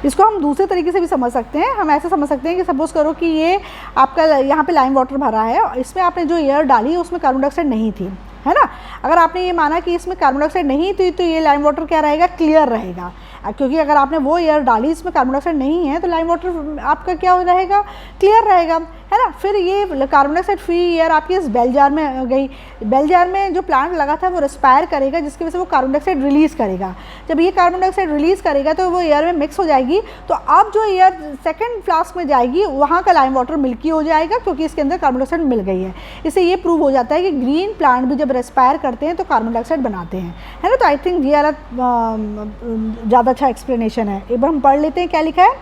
Speaker 1: इसको हम दूसरे तरीके से भी समझ सकते हैं। हम ऐसे समझ सकते हैं कि सपोज़ करो कि ये आपका यहाँ पे लाइम वाटर भरा है और इसमें आपने जो एयर डाली है उसमें कार्बन डाइऑक्साइड नहीं थी, है ना। अगर आपने ये माना कि इसमें कार्बन डाइऑक्साइड नहीं थी तो ये लाइम वाटर क्या रहेगा, क्लियर रहेगा, क्योंकि अगर आपने वो एयर डाली इसमें कार्बन डाइऑक्साइड नहीं है तो लाइम वाटर आपका क्या रहेगा, क्लियर रहेगा, है ना। फिर ये कार्बन डाइऑक्साइड फ्री एयर आपकी इस बेल जार में गई, बेल जार में जो प्लांट लगा था वो रेस्पायर करेगा जिसकी वजह से वो कार्बन डाइऑक्साइड रिलीज़ करेगा। जब ये कार्बन डाइऑक्साइड रिलीज़ करेगा तो वो एयर में मिक्स हो जाएगी, तो अब जो एयर सेकेंड फ्लास्क में जाएगी वहाँ का लाइम वाटर मिल्की हो जाएगा क्योंकि इसके अंदर कार्बन डाइऑक्साइड मिल गई है। इससे ये प्रूव हो जाता है कि ग्रीन प्लांट भी जब रेस्पायर करते हैं तो कार्बन डाइऑक्साइड बनाते हैं, है ना। तो आई थिंक ये वाला ज़्यादा अच्छा एक्सप्लेनेशन है। एक बार हम पढ़ लेते हैं क्या लिखा है।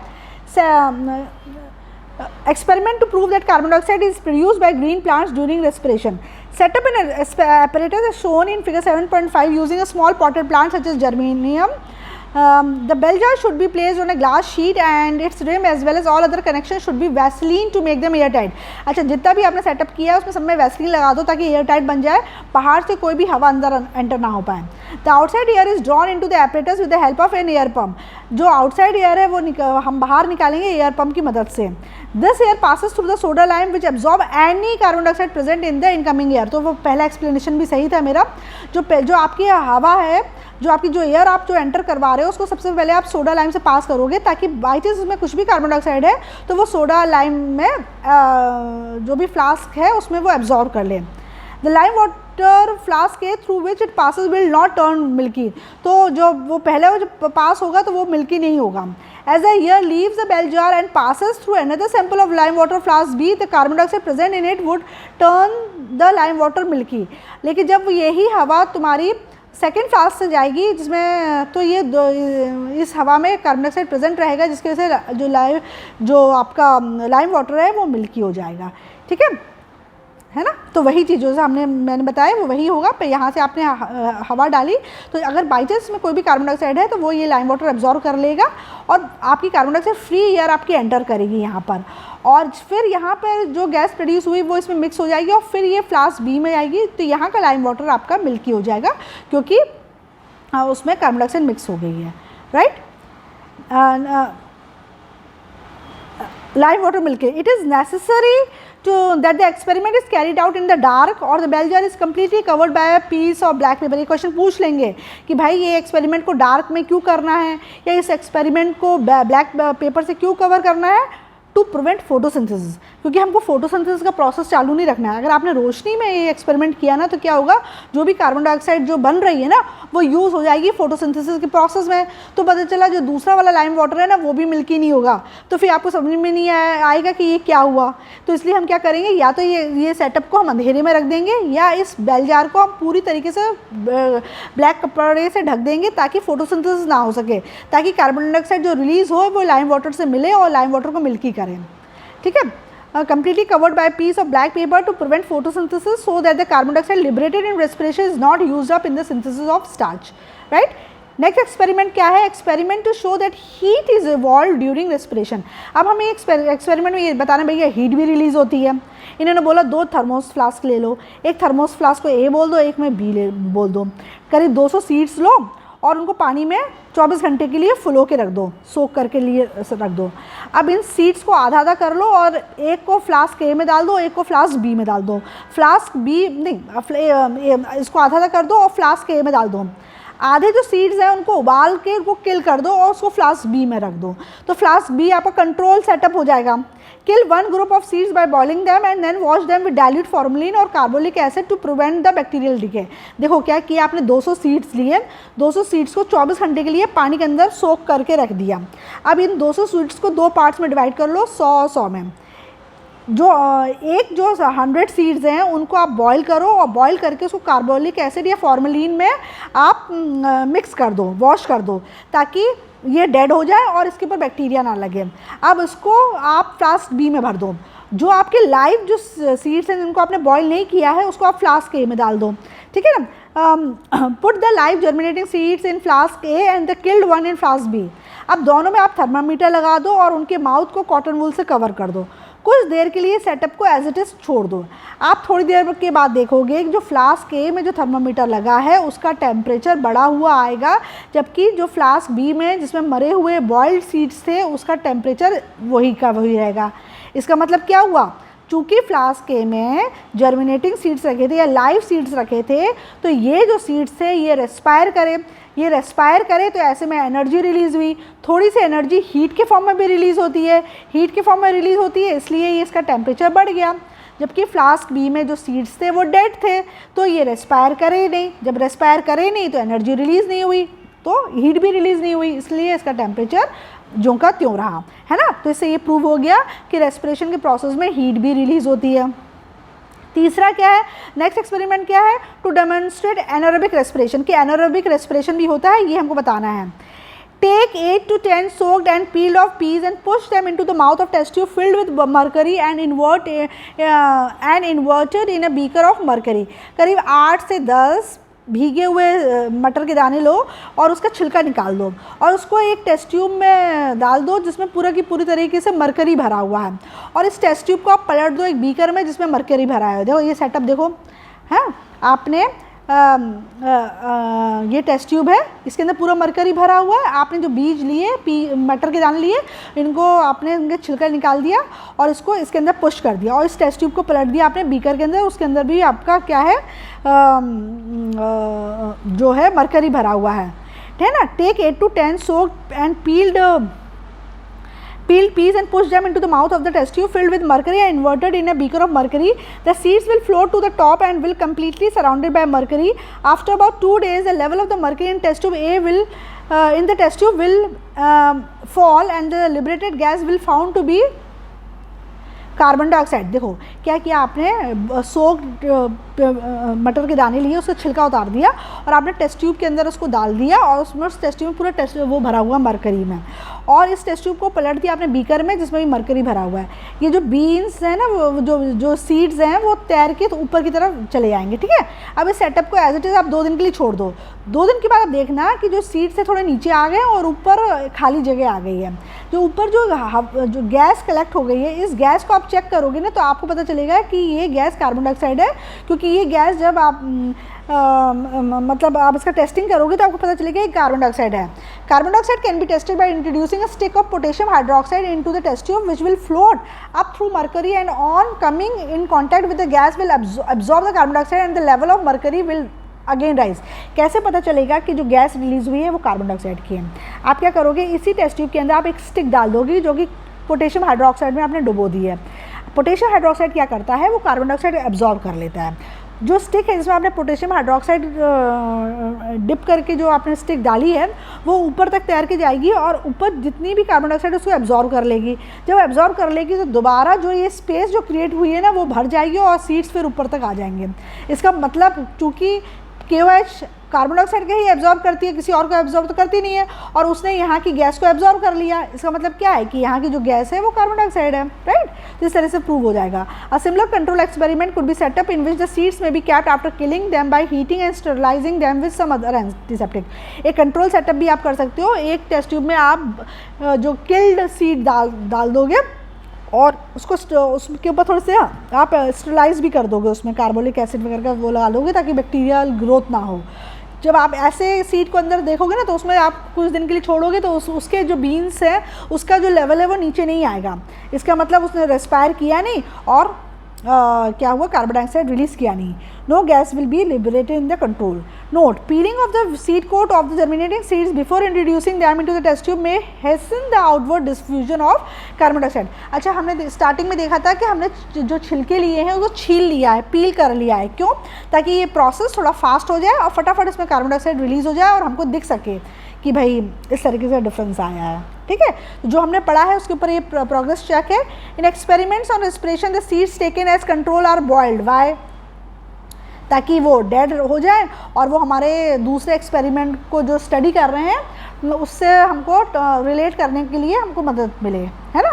Speaker 1: Experiment to prove that carbon dioxide is produced by green plants during respiration. Set up an apparatus as shown in figure 7.5 using a small potted plant such as geranium. The bell jar should be placed on a glass sheet and its rim as well as all other connections should be Vaseline to make them airtight. अच्छा, जितना भी आपने setup किया है उसमें सब में Vaseline लगा दो ताकि एयरटाइट बन जाए, बाहर से कोई भी हवा अंदर एंटर ना हो पाए। The outside air is drawn into the apparatus with the help of an air pump. जो आउटसाइड एयर है वो हम बाहर निकालेंगे एयर पम्प की मदद से। This air passes through the soda lime which absorb any carbon dioxide present in the incoming air. तो वो पहला एक्सप्लेनेशन भी सही था मेरा। जो आपकी हवा है, जो आपकी जो एयर आप जो एंटर करवा रहे हो उसको सबसे पहले आप सोडा लाइम से पास करोगे ताकि बाई चांस उसमें कुछ भी कार्बन डाइऑक्साइड है तो वो सोडा लाइम में जो भी फ्लास्क है उसमें वो एब्जॉर्ब कर ले। द लाइम वाटर फ्लास्क के through which it passes will not turn milky. तो जो वो पहले वो जो पास होगा तो वो मिल्की नहीं होगा। As the air leaves the bell jar and passes through another sample of lime water flask B, the carbon dioxide present in it would turn the lime water milky. लेकिन जब यही हवा तुम्हारी सेकेंड फ्लास्क से जाएगी जिसमें तो ये इस हवा में कार्बन डाइऑक्साइड प्रेजेंट रहेगा जिसकी वजह से जो आपका लाइम वाटर है वो मिल्की हो जाएगा। ठीक है ना। तो वही चीज़ जो मैंने बताया वो वही होगा। पर यहाँ से आपने हवा डाली तो अगर बाई चांस में कोई भी कार्बन डाइऑक्साइड है तो वो ये लाइम वाटर एब्जॉर्ब कर लेगा और आपकी कार्बन डाइऑक्साइड फ्री एयर आपकी एंटर करेगी यहाँ पर, और फिर यहाँ पर जो गैस प्रोड्यूस हुई वो इसमें मिक्स हो जाएगी और फिर ये फ्लास्क बी में आएगी तो यहाँ का लाइम वाटर आपका मिल्की हो जाएगा क्योंकि उसमें कार्बन डाइऑक्साइड मिक्स हो गई है। Right, lime water milky. It is necessary that the experiment is carried out in the dark or the bell jar is completely covered by a piece of black paper। ये question पूछ लेंगे कि भाई ये experiment को dark में क्यों करना है या इस एक्सपेरिमेंट को ब्लैक पेपर से क्यों कवर करना है। टू प्रिवेंट फोटोसिंथेसिस, क्योंकि हमको फोटोसिंथेसिस का प्रोसेस चालू नहीं रखना है। अगर आपने रोशनी में ये एक्सपेरिमेंट किया ना तो क्या होगा, जो भी कार्बन डाइऑक्साइड जो बन रही है ना वो यूज़ हो जाएगी फोटोसिंथेसिस के प्रोसेस में। तो पता चला जो दूसरा वाला लाइम वाटर है ना वो भी मिल्की नहीं होगा, तो फिर आपको समझ में नहीं आएगा कि ये क्या हुआ। तो इसलिए हम क्या करेंगे, या तो ये सेटअप को हम अंधेरे में रख देंगे या इस बेल जार को हम पूरी तरीके से ब्लैक कपड़े से ढक देंगे ताकि फोटोसिंथेसिस ना हो सके, ताकि कार्बन डाइऑक्साइड जो रिलीज़ हो वो लाइम वाटर से मिले और लाइम वाटर को मिल्की करें। ठीक है। completely covered by a piece of black paper to prevent photosynthesis so that the carbon dioxide liberated in respiration is not used up in the synthesis of starch, right? Next experiment क्या है? Experiment to show that heat is evolve during respiration. अब हमें experiment में ये बताना भैया heat भी release होती है। इन्होंने बोला 2 थर्मोस फ्लास्क ले लो, एक थर्मोस फ्लास्क को ए बोल दो, एक में बी बोल दो। करीब 200 सीड्स लो और उनको पानी में 24 घंटे के लिए फुलो के रख दो, सोक करके लिए रख दो। अब इन सीड्स को आधा आधा कर लो और एक को फ्लास्क ए में डाल दो, एक को फ्लास्क बी में डाल दो। फ्लास्क बी नहीं, इसको आधा आधा कर दो और फ्लास्क ए में डाल दो। आधे जो सीड्स हैं उनको उबाल के उनको किल कर दो और उसको फ्लास्क बी में रख दो, तो फ्लास्क बी आपका कंट्रोल सेटअप हो जाएगा। किल 1 group of seeds by boiling them and then wash them with dilute formalin और carbolic acid to prevent the bacterial decay. देखो क्या किया आपने, 200 सीड्स लिए, 200 सीड्स को 24 घंटे के लिए पानी के अंदर सोक करके रख दिया। अब इन 200 सीड्स को 2 पार्ट्स में डिवाइड कर लो, 100 और 100 में। जो 100 सीड्स हैं उनको आप बॉईल करो और बॉईल करके उसको कार्बोलिक एसिड या फॉर्मेलिन में आप मिक्स कर दो, वॉश कर दो, ताकि ये डेड हो जाए और इसके ऊपर बैक्टीरिया ना लगे। अब इसको आप फ्लास्क बी में भर दो। जो आपके लाइव जो सीड्स हैं जिनको आपने बॉईल नहीं किया है उसको आप फ्लास्क ए में डाल दो, ठीक है ना। Put the live germinating seeds in flask A and the killed one in flask B. अब दोनों में आप थर्मामीटर लगा दो और उनके माउथ को कॉटन वूल से कवर कर दो। कुछ देर के लिए सेटअप को एज इट इज़ छोड़ दो। आप थोड़ी देर के बाद देखोगे कि जो फ्लास्क ए में जो थर्मामीटर लगा है उसका टेम्परेचर बढ़ा हुआ आएगा, जबकि जो फ्लास्क बी में जिसमें मरे हुए बॉइल्ड सीड्स थे उसका टेम्परेचर वही का वही रहेगा। इसका मतलब क्या हुआ, चूँकि फ्लास्क ए में जर्मिनेटिंग सीड्स रखे थे या लाइव सीड्स रखे थे, तो ये जो सीड्स थे ये रेस्पायर करे तो ऐसे में एनर्जी रिलीज़ हुई। थोड़ी सी एनर्जी हीट के फॉर्म में भी रिलीज़ होती है, इसलिए ये इसका टेम्परेचर बढ़ गया। जबकि फ्लास्क बी में जो सीड्स थे वो डेड थे, तो ये रेस्पायर करे नहीं। जब रेस्पायर करे नहीं तो एनर्जी रिलीज़ नहीं हुई, तो हीट भी रिलीज़ नहीं हुई, इसलिए इसका टेम्परेचर ज्यों का त्यों रहा, है ना। तो इससे ये प्रूव हो गया कि रेस्पिरेशन के प्रोसेस में हीट भी रिलीज़ होती है। तीसरा क्या है, नेक्स्ट एक्सपेरिमेंट क्या है, टू डेमोन्स्ट्रेट एनारोबिक रेस्पिरेशन। कि एनारोबिक रेस्पिरेशन भी होता है, ये हमको बताना है। Take 8 to 10 soaked and peeled off peas and push them into the mouth of test tube filled with mercury and inverted in a beaker of mercury। करीब 8 से 10 भीगे हुए मटर के दाने लो और उसका छिलका निकाल दो और उसको एक टेस्ट ट्यूब में डाल दो जिसमें पूरा की पूरी तरीके से मरकरी भरा हुआ है, और इस टेस्ट ट्यूब को आप पलट दो एक बीकर में जिसमें मरकरी भरा है। देखो ये सेटअप देखो, है आपने ये टेस्ट ट्यूब है, इसके अंदर पूरा मरकरी भरा हुआ है। आपने जो बीज लिए मटर के दाने लिए, इनको आपने इनके छिलका निकाल दिया और इसको इसके अंदर पुश कर दिया और इस टेस्ट ट्यूब को पलट दिया आपने बीकर के अंदर। उसके अंदर भी आपका क्या है, जो है मरकरी भरा हुआ है ना। Take 8 to 10 soaked and peeled peas and push them into the mouth of the test tube filled with mercury and inverted in a beaker of mercury. The seeds will float to the top and will completely surrounded by mercury. After about 2 days, the level of the mercury in test tube A will fall and the liberated gas will found to be carbon dioxide. देखो क्या किया आपने, soaked मटर के दाने लिए, उसका छिलका उतार दिया और आपने टेस्ट ट्यूब के अंदर उसको डाल दिया और उसमें उस टेस्ट ट्यूब में पूरा टेस्ट वो भरा हुआ मरकरी में, और इस टेस्ट ट्यूब को पलट दिया आपने बीकर में जिसमें भी मरकरी भरा हुआ है। ये जो बीन्स हैं ना, वो जो सीड्स हैं वो तैर के तो ऊपर की तरफ चले जाएंगे, ठीक है। अब इस सेटअप को एज इट इज़ आप 2 दिन के लिए छोड़ दो। 2 दिन के बाद आप देखना कि जो सीड्स है थोड़े नीचे आ गए और ऊपर खाली जगह आ गई है। जो ऊपर जो गैस कलेक्ट हो गई है, इस गैस को आप चेक करोगे ना तो आपको पता चलेगा कि ये गैस कार्बन डाइऑक्साइड है, क्योंकि ये गैस जब आप मतलब आप इसका टेस्टिंग करोगे तो आपको पता चलेगा ये कार्बन डाइऑक्साइड है। Carbon dioxide can be tested by introducing a stick of potassium hydroxide into the test tube which will float up through mercury and on coming in contact with the gas will absorb the carbon dioxide and the level of mercury will again rise. कैसे पता चलेगा कि जो gas release हुई है वो carbon dioxide की है? आप क्या करोगे, इसी टेस्ट ट्यूब के अंदर आप एक स्टिक डाल दोगे जो कि पोटेशियम हाइड्रोक्साइड में आपने डुबो दी है। पोटेशियम हाइड्रोक्साइड क्या करता है, वो कार्बन डाइऑक्साइड एब्जॉर्ब कर लेता है। जो स्टिक है जिसमें आपने पोटेशियम हाइड्रोक्साइड डिप करके जो आपने स्टिक डाली है वो ऊपर तक तैर के जाएगी और ऊपर जितनी भी कार्बन डाइऑक्साइड उसको एब्जॉर्ब कर लेगी। जब एब्जॉर्ब कर लेगी तो दोबारा जो ये स्पेस जो क्रिएट हुई है ना वो भर जाएगी और सीड्स फिर ऊपर तक आ जाएंगे। इसका मतलब चूँकि KOH कार्बन डाइऑक्साइड का ही एब्जॉर्ब करती है, किसी और को एब्जॉर्ब तो करती नहीं है, और उसने यहाँ की गैस को एब्जॉर्ब कर लिया। इसका मतलब क्या है कि यहाँ की जो गैस है वो कार्बन डाइऑक्साइड है, राइट। तो इस तरह से प्रूव हो जाएगा। A similar control experiment could be set up in which the seeds may be kept after killing them by heating and sterilising them with some other antiseptic. एक कंट्रोल सेटअप भी आप कर सकते हो। एक टेस्ट ट्यूब में आप जो किल्ड सीड डाल दोगे और उसको उसके ऊपर थोड़े से आप स्टरलाइज भी कर दोगे, उसमें कार्बोलिक एसिड वगैरह का वो लगा दोगे ताकि बैक्टीरियल ग्रोथ ना हो। जब आप ऐसे सीड को अंदर देखोगे ना तो उसमें आप कुछ दिन के लिए छोड़ोगे तो उसके जो बीन्स है उसका जो लेवल है वो नीचे नहीं आएगा। इसका मतलब उसने रेस्पायर किया नहीं और क्या हुआ, कार्बन डाइऑक्साइड रिलीज किया नहीं। No gas will be liberated in the control. Note, peeling off the seed coat of the germinating seeds before introducing them into the test tube may hasten the outward diffusion of carbon dioxide. अच्छा, हमने starting में देखा था कि हमने जो छिलके लिए हैं वो छील लिया है, पील कर लिया है। क्यों? ताकि ये प्रोसेस थोड़ा फास्ट हो जाए और फटाफट इसमें कार्बन डाइऑक्साइड रिलीज हो जाए और हमको दिख सके कि भाई इस तरीके से डिफरेंस आया है। ठीक है, जो हमने पढ़ा है उसके ऊपर ये प्रोग्रेस चेक है। In experiments on respiration the seeds taken as control are boiled. Why? ताकि वो डेड हो जाए और वो हमारे दूसरे एक्सपेरिमेंट को जो स्टडी कर रहे हैं उससे हमको रिलेट करने के लिए हमको मदद मिले, है ना।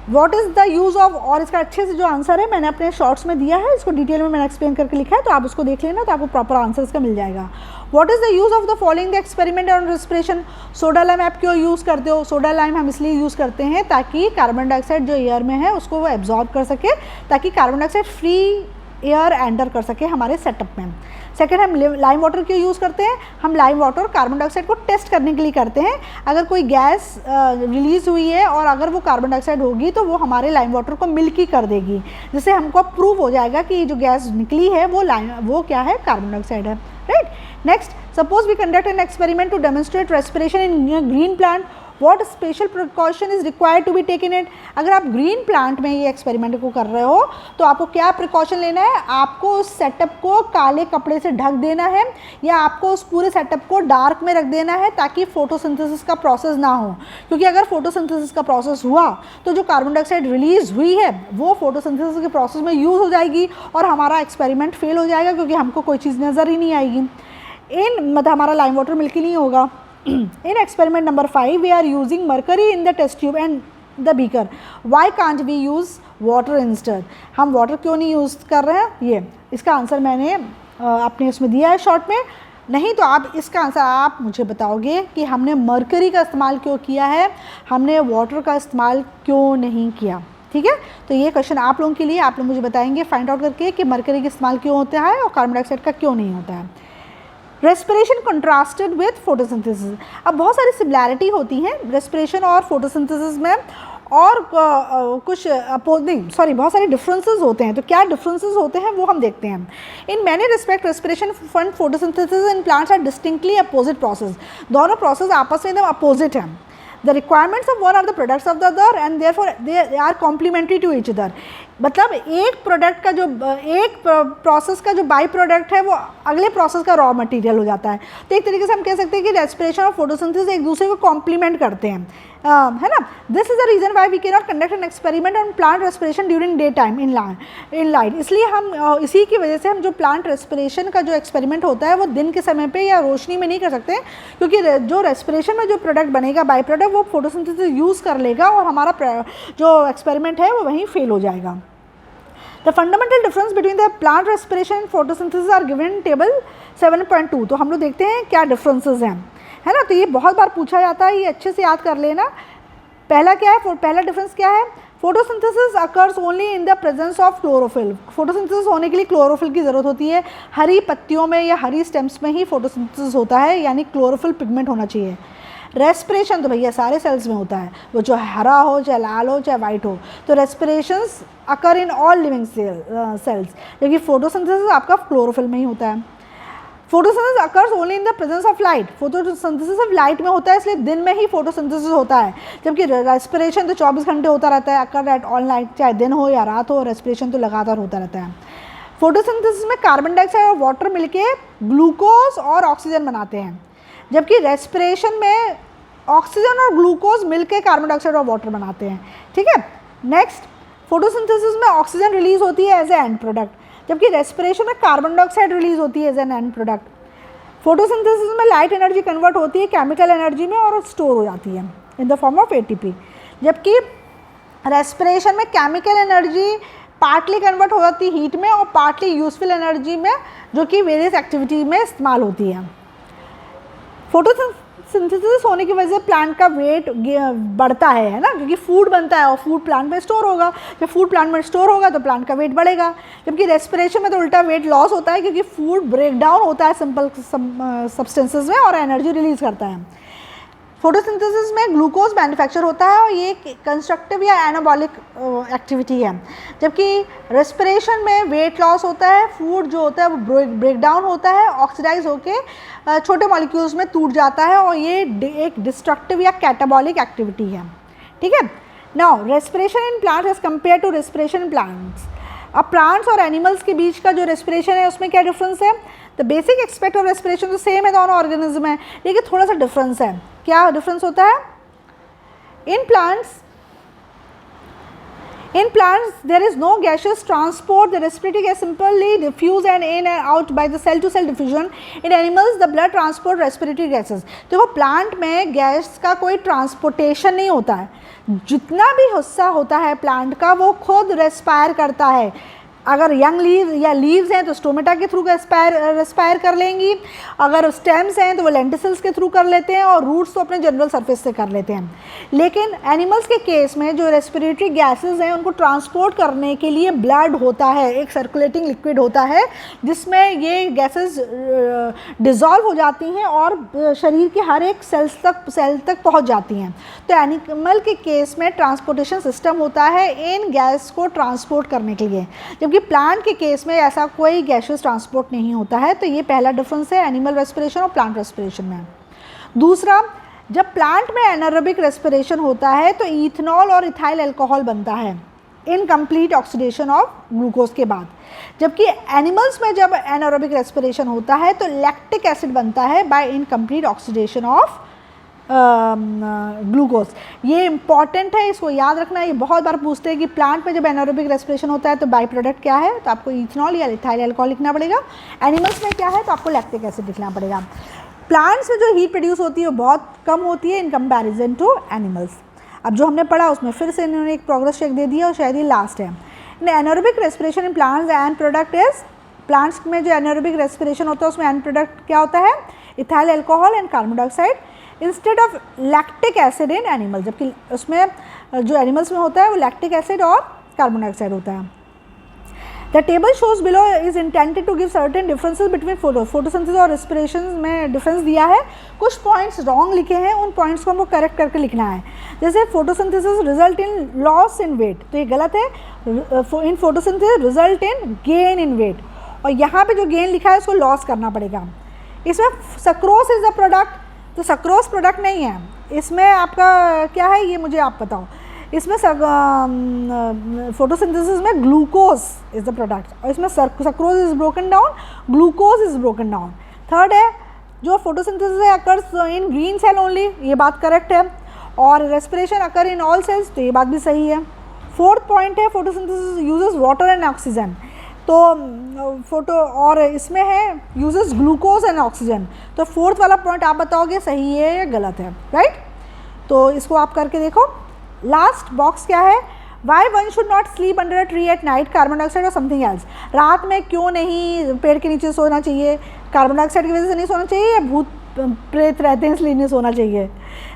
Speaker 1: What is the use of, और इसका अच्छे से जो आंसर है मैंने अपने शॉर्ट्स में दिया है, इसको डिटेल में मैंने एक्सप्लेन करके लिखा है, तो आप उसको देख लेना तो आपको प्रॉपर आंसर इसका मिल जाएगा। What is the use of the following the experiment on respiration. Soda lime आप क्यों यूज़ करते हो? सोडा लाइम हम इसलिए यूज़ करते हैं ताकि कार्बन डाइऑक्साइड जो एयर में है उसको वो एब्जॉर्ब कर सके, ताकि carbon dioxide free air enter कर सके हमारे सेटअप में। सेकेंड, हम लाइम वाटर क्यों यूज़ करते हैं? हम लाइम वाटर कार्बन डाइऑक्साइड को टेस्ट करने के लिए करते हैं। अगर कोई गैस रिलीज़ हुई है और अगर वो कार्बन डाइऑक्साइड होगी तो वो हमारे लाइम वाटर को मिल्की कर देगी, जिससे हमको प्रूव हो जाएगा कि जो गैस निकली है वो क्या है, कार्बन डाइऑक्साइड है, right. Next, suppose we conduct an experiment to demonstrate respiration in green plant, what special precaution is required to be taken it. अगर आप ग्रीन प्लांट में ये एक्सपेरिमेंट को कर रहे हो तो आपको क्या प्रिकॉशन लेना है? आपको उस सेटअप को काले कपड़े से ढक देना है या आपको उस पूरे सेटअप को डार्क में रख देना है ताकि फोटोसिंथेसिस का प्रोसेस ना हो। क्योंकि अगर फोटोसिंथेसिस का प्रोसेस हुआ तो जो कार्बन डाइऑक्साइड रिलीज हुई है वो फोटोसिंथेसिस के प्रोसेस में यूज़ हो जाएगी और हमारा एक्सपेरिमेंट फेल हो जाएगा, क्योंकि हमको कोई चीज़ नज़र ही नहीं आएगी। मतलब हमारा लाइम वाटर मिल्की नहीं होगा। In experiment number 5, we are using mercury in the test tube and the beaker. Why can't we use water instead? हम water क्यों नहीं यूज़ कर रहे हैं? ये इसका आंसर मैंने अपने उसमें दिया है शॉर्ट में। नहीं तो आप इसका आंसर आप मुझे बताओगे कि हमने मरकरी का इस्तेमाल क्यों किया है, हमने वाटर का इस्तेमाल क्यों नहीं किया। ठीक है, तो ये क्वेश्चन आप लोगों के लिए, आप लोग मुझे बताएंगे फाइंड आउट करके कि मरकरी का इस्तेमाल क्यों होता है और कार्बन डाइऑक्साइड का क्यों नहीं होता है। Respiration contrasted with photosynthesis. अब बहुत सारी सिमिलैरिटी होती हैं रेस्पिरेशन और फोटोसिंथेसिस में, और बहुत सारे डिफरेंसेस होते हैं। तो क्या डिफरेंसेस होते हैं वो हम देखते हैं। In many respect respiration and photosynthesis in plants are distinctly opposite process. दोनों प्रोसेस आपस में एकदम अपोजिट हैं। The requirements of one are the products of the other and therefore they are complementary to each other। मतलब एक product का जो एक प्रोसेस का जो बाई प्रोडक्ट है वो अगले प्रोसेस का रॉ मटेरियल हो जाता है। तो एक तरीके से हम कह सकते हैं कि रेस्पिरेशन और फोटोसिंथेसिस एक दूसरे को कॉम्प्लीमेंट करते हैं, है ना। This is the reason why we can not conduct an experiment on plant respiration during day time in light. इसलिए हम इसी की वजह से हम जो प्लांट रेस्पिरेशन का जो एक्सपेरिमेंट होता है वो दिन के समय पे या रोशनी में नहीं कर सकते, क्योंकि जो रेस्पिरेशन में जो प्रोडक्ट बनेगा बाई प्रोडक्ट वो फोटोसिंथेसिस यूज़ कर लेगा और हमारा जो एक्सपेरिमेंट है वो वहीं फेल हो जाएगा। The fundamental difference between the plant respiration and photosynthesis are given in table 7.2। तो हम लोग देखते हैं क्या डिफरेंसेस हैं, है ना। तो ये बहुत बार पूछा जाता है, ये अच्छे से याद कर लेना। पहला क्या है, पहला डिफरेंस क्या है? Photosynthesis occurs only in the presence of chlorophyll. Photosynthesis होने के लिए क्लोरोफिल की ज़रूरत होती है। हरी पत्तियों में या हरी स्टेम्स में ही फोटोसिंथेसिस होता है, यानी क्लोरोफिल पिगमेंट होना चाहिए। रेस्पिरेशन तो भैया सारे सेल्स में होता है, वो जो हरा हो चाहे लाल हो चाहे वाइट हो। तो रेस्पिरेशंस अकर इन ऑल लिविंग सेल्स, जबकि फोटोसिंथेसिस आपका क्लोरोफिल में ही होता है। Photosynthesis occurs only in the presence of light. Photosynthesis सिर्फ लाइट में होता है, इसलिए दिन में ही फोटोसिंथेसिस होता है, जबकि रेस्पिरेशन तो 24 घंटे होता रहता है, अकर एट ऑल नाइट, चाहे दिन हो या रात हो, रेस्पिरेशन तो लगातार होता रहता है। फोटोसिंथेसिस में कार्बन डाइऑक्साइड और वाटर मिलके ग्लूकोज और ऑक्सीजन बनाते हैं, जबकि रेस्पिरेशन में ऑक्सीजन और ग्लूकोज मिलकर कार्बन डाइऑक्साइड और वाटर बनाते हैं। ठीक है, नेक्स्ट, फोटोसिंथेसिस में ऑक्सीजन रिलीज होती है एज ए एंड प्रोडक्ट, जबकि रेस्पिरेशन में कार्बन डाइऑक्साइड रिलीज होती है as an end product. Photosynthesis में लाइट एनर्जी कन्वर्ट होती है केमिकल एनर्जी में और स्टोर हो जाती है इन द फॉर्म ऑफ एटीपी, जबकि रेस्पिरेशन में केमिकल एनर्जी पार्टली कन्वर्ट हो जाती है हीट में और पार्टली यूजफुल एनर्जी में, जो कि वेरियस एक्टिविटी में इस्तेमाल होती है। फोटोसिंथेसिस होने की वजह से प्लांट का वेट बढ़ता है ना, क्योंकि फूड बनता है और फूड प्लांट में स्टोर होगा। जब फूड प्लांट में स्टोर होगा तो प्लांट का वेट बढ़ेगा, जबकि रेस्पिरेशन में तो उल्टा वेट लॉस होता है, क्योंकि फूड ब्रेक डाउन होता है सिंपल सब्सटेंसेस में और एनर्जी रिलीज करता है। फोटोसिंथेसिस में ग्लूकोज मैन्युफैक्चर होता है और ये कंस्ट्रक्टिव या एनाबॉलिक एक्टिविटी है, जबकि रेस्पिरेशन में वेट लॉस होता है, फूड जो होता है वो ब्रेक डाउन होता है, ऑक्सीडाइज होके छोटे मॉलिक्यूल्स में टूट जाता है और ये एक डिस्ट्रक्टिव या कैटाबॉलिक एक्टिविटी है। ठीक है, now respiration in plants as compare to respiration in plants. अब प्लांट्स और एनिमल्स के बीच का जो रेस्पिरेशन है उसमें क्या डिफरेंस है? The basic aspect of respiration तो सेम है दोनों ऑर्गेनिज्म में, लेकिन थोड़ा सा डिफरेंस है। क्या डिफरेंस होता है? इन plants there is no gaseous transport, the respiratory gas simply diffuse and in and out by the cell to cell diffusion. In animals the blood transport respiratory gases। देखो plant में gas का कोई transportation नहीं होता है, जितना भी हिस्सा होता है प्लांट का वो खुद रेस्पायर करता है। अगर यंग लीव या लीव्स हैं तो स्टोमेटा के थ्रू रेस्पायर कर लेंगी, अगर स्टेम्स हैं तो वो लेंटिसल्स के थ्रू कर लेते हैं और रूट्स तो अपने जनरल सरफेस से कर लेते हैं। लेकिन एनिमल्स के केस में जो रेस्पिरेटरी गैसेस हैं उनको ट्रांसपोर्ट करने के लिए ब्लड होता है, एक सर्कुलेटिंग लिक्विड होता है जिसमें ये गैसेस डिज़ोल्व हो जाती हैं और शरीर के हर एक सेल तक पहुँच जाती हैं। तो एनिमल के केस में ट्रांसपोर्टेशन सिस्टम होता है इन गैस को ट्रांसपोर्ट करने के लिए, जबकि प्लांट के केस में ऐसा कोई गैसियस ट्रांसपोर्ट नहीं होता है। तो ये पहला डिफरेंस है एनिमल रेस्पिरेशन और प्लांट रेस्पिरेशन में। दूसरा, जब प्लांट में एनारोबिक रेस्पिरेशन होता है तो इथेनॉल और इथाइल अल्कोहल बनता है इनकम्प्लीट ऑक्सीडेशन ऑफ ग्लूकोज के बाद, जबकि एनिमल्स में जब एनारोबिक रेस्पिरेशन होता है तो लैक्टिक एसिड बनता है by incomplete oxidation of glucose. ये इंपॉर्टेंट है, इसको याद रखना। ये बहुत बार पूछते हैं कि प्लांट में जब एनारोबिक रेस्पिरेशन होता है तो बाई प्रोडक्ट क्या है, तो आपको इथेनॉल या इथाइल अल्कोहल लिखना पड़ेगा। एनिमल्स में क्या है तो आपको लैक्टिक एसिड लिखना पड़ेगा। प्लांट्स में जो हीट प्रोड्यूस होती है वो बहुत कम होती है इन कंपैरिजन टू एनिमल्स। अब जो हमने पढ़ा उसमें फिर से इन्होंने एक प्रोग्रेस चेक दे दिया और शायद ये लास्ट है। Anaerobic respiration in plants and product is, plants में जो एनारोबिक रेस्पिरेशन होता है उसमें एंड प्रोडक्ट क्या होता है? Ethyl alcohol and carbon dioxide instead of lactic acid in animal, जबकि उसमें जो एनिमल्स में होता है वो लैक्टिक एसिड और कार्बन डाइऑक्साइड होता है। The table shows below is intended to give certain differences between photosynthesis और रेस्पिरेशन में डिफरेंस दिया है। कुछ पॉइंट्स रॉन्ग लिखे हैं, उन पॉइंट्स को हमको करेक्ट करके लिखना है। जैसे photosynthesis result in loss in weight, तो ये गलत है। In photosynthesis result in gain in weight, और यहाँ पे जो गेन लिखा है उसको लॉस करना पड़ेगा। इसमें सक्रोस इज द प्रोडक्ट, तो सक्रोस प्रोडक्ट नहीं है। इसमें आपका क्या है ये मुझे आप बताओ। इसमें फोटोसिंथेसिस में ग्लूकोज इज द प्रोडक्ट और इसमें sucrose is broken down, glucose is broken down. Third है जो फोटोसिंथेसिस है occurs in green cell only, ये बात करेक्ट है। और respiration occur in all cells, तो ये बात भी सही है। फोर्थ पॉइंट है photosynthesis uses water and oxygen, तो फोटो और इसमें है यूजेस ग्लूकोज एंड ऑक्सीजन। तो फोर्थ वाला पॉइंट आप बताओगे सही है या गलत है, राइट? तो इसको आप करके देखो। लास्ट बॉक्स क्या है? Why one should not sleep under a tree at night, carbon dioxide और समथिंग एल्स। रात में क्यों नहीं पेड़ के नीचे सोना चाहिए? कार्बन डाइऑक्साइड की वजह से नहीं सोना चाहिए या भूत प्रेत रहते हैं इसलिए नहीं सोना चाहिए?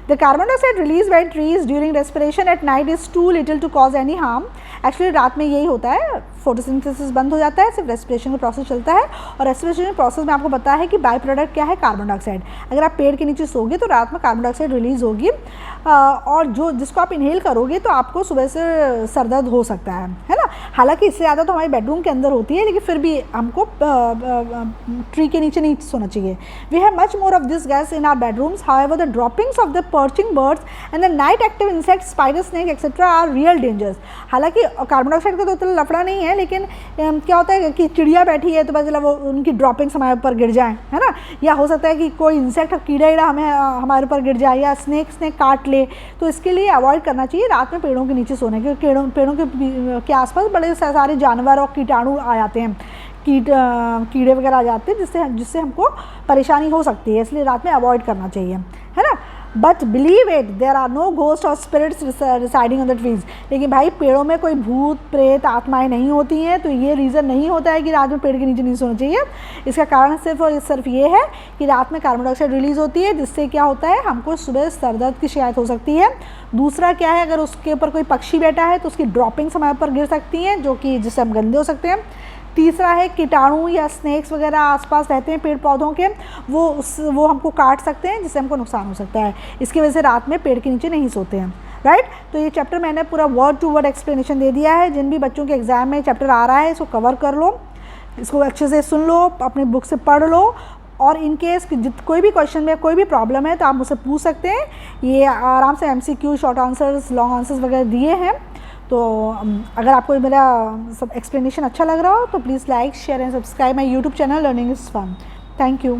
Speaker 1: The carbon dioxide release by trees during respiration at night is too little to cause any harm. Actually रात में यही होता है, फोटोसिंथेसिस बंद हो जाता है, सिर्फ रेस्पिरेशन का प्रोसेस चलता है। और रेस्पिरेशन प्रोसेस में आपको पता है कि बाई प्रोडक्ट क्या है? Carbon dioxide. अगर आप पेड़ के नीचे सोगे तो रात में कार्बन डाइऑक्साइड रिलीज होगी और जिसको आप इनहेल करोगे तो आपको सुबह से सर दर्द हो सकता है ना। हालांकि इससे ज़्यादा तो हमारे बेडरूम के अंदर होती है, लेकिन फिर भी हमको ट्री के नीचे नहीं सोना चाहिए। We have much more of this gas in our bedrooms, however the droppings of the perching birds and the night active insects, spider, snake etcetera are real dangers. हालांकि कार्बन डाइऑक्साइड का तो इतना लफड़ा नहीं है, लेकिन क्या होता है कि चिड़िया बैठी है तो बस वो उनकी ड्रॉपिंग्स हमारे ऊपर गिर जाएँ, है ना। या हो सकता है कि कोई इंसेक्ट कीड़ा हमारे ऊपर गिर जाए या स्नेक काट ले, तो इसके लिए अवॉइड करना चाहिए रात में पेड़ों के नीचे सोने, क्योंकि पेड़ों के आसपास बड़े सारे जानवर और कीटाणु आ जाते हैं। कीड़े वगैरह आ जाते हैं जिससे हमको परेशानी हो सकती है, इसलिए रात में अवॉइड करना चाहिए, है ना। But believe it, there are no ghost और spirits residing on the trees. लेकिन भाई पेड़ों में कोई भूत प्रेत आत्माएं नहीं होती हैं, तो ये रीज़न नहीं होता है कि रात में पेड़ के नीचे नहीं सोना चाहिए। इसका कारण सिर्फ और सिर्फ ये है कि रात में कार्बन डाइऑक्साइड रिलीज़ होती है, जिससे क्या होता है, हमको सुबह सर दर्द की शिकायत हो सकती है। दूसरा क्या है, अगर उसके ऊपर कोई पक्षी बैठा है तो उसकी ड्रॉपिंग समय पर गिर सकती हैं, जो कि जिससे हम गंदे हो सकते हैं। तीसरा है कीटाणु या स्नेक्स वगैरह आसपास रहते हैं पेड़ पौधों के, वो हमको काट सकते हैं, जिससे हमको नुकसान हो सकता है। इसकी वजह से रात में पेड़ के नीचे नहीं सोते हैं, राइट। तो ये चैप्टर मैंने पूरा वर्ड टू वर्ड एक्सप्लेनेशन दे दिया है। जिन भी बच्चों के एग्जाम में चैप्टर आ रहा है इसको कवर कर लो, इसको अच्छे से सुन लो, अपनी बुक से पढ़ लो, और इन केस कोई भी क्वेश्चन में कोई भी प्रॉब्लम है तो आप मुझसे पूछ सकते हैं। ये आराम से MCQ, short answers, long answers वगैरह दिए हैं। तो अगर आपको मेरा सब एक्सप्लेनेशन अच्छा लग रहा हो तो please like, share and subscribe my YouTube channel learning is fun. Thank you.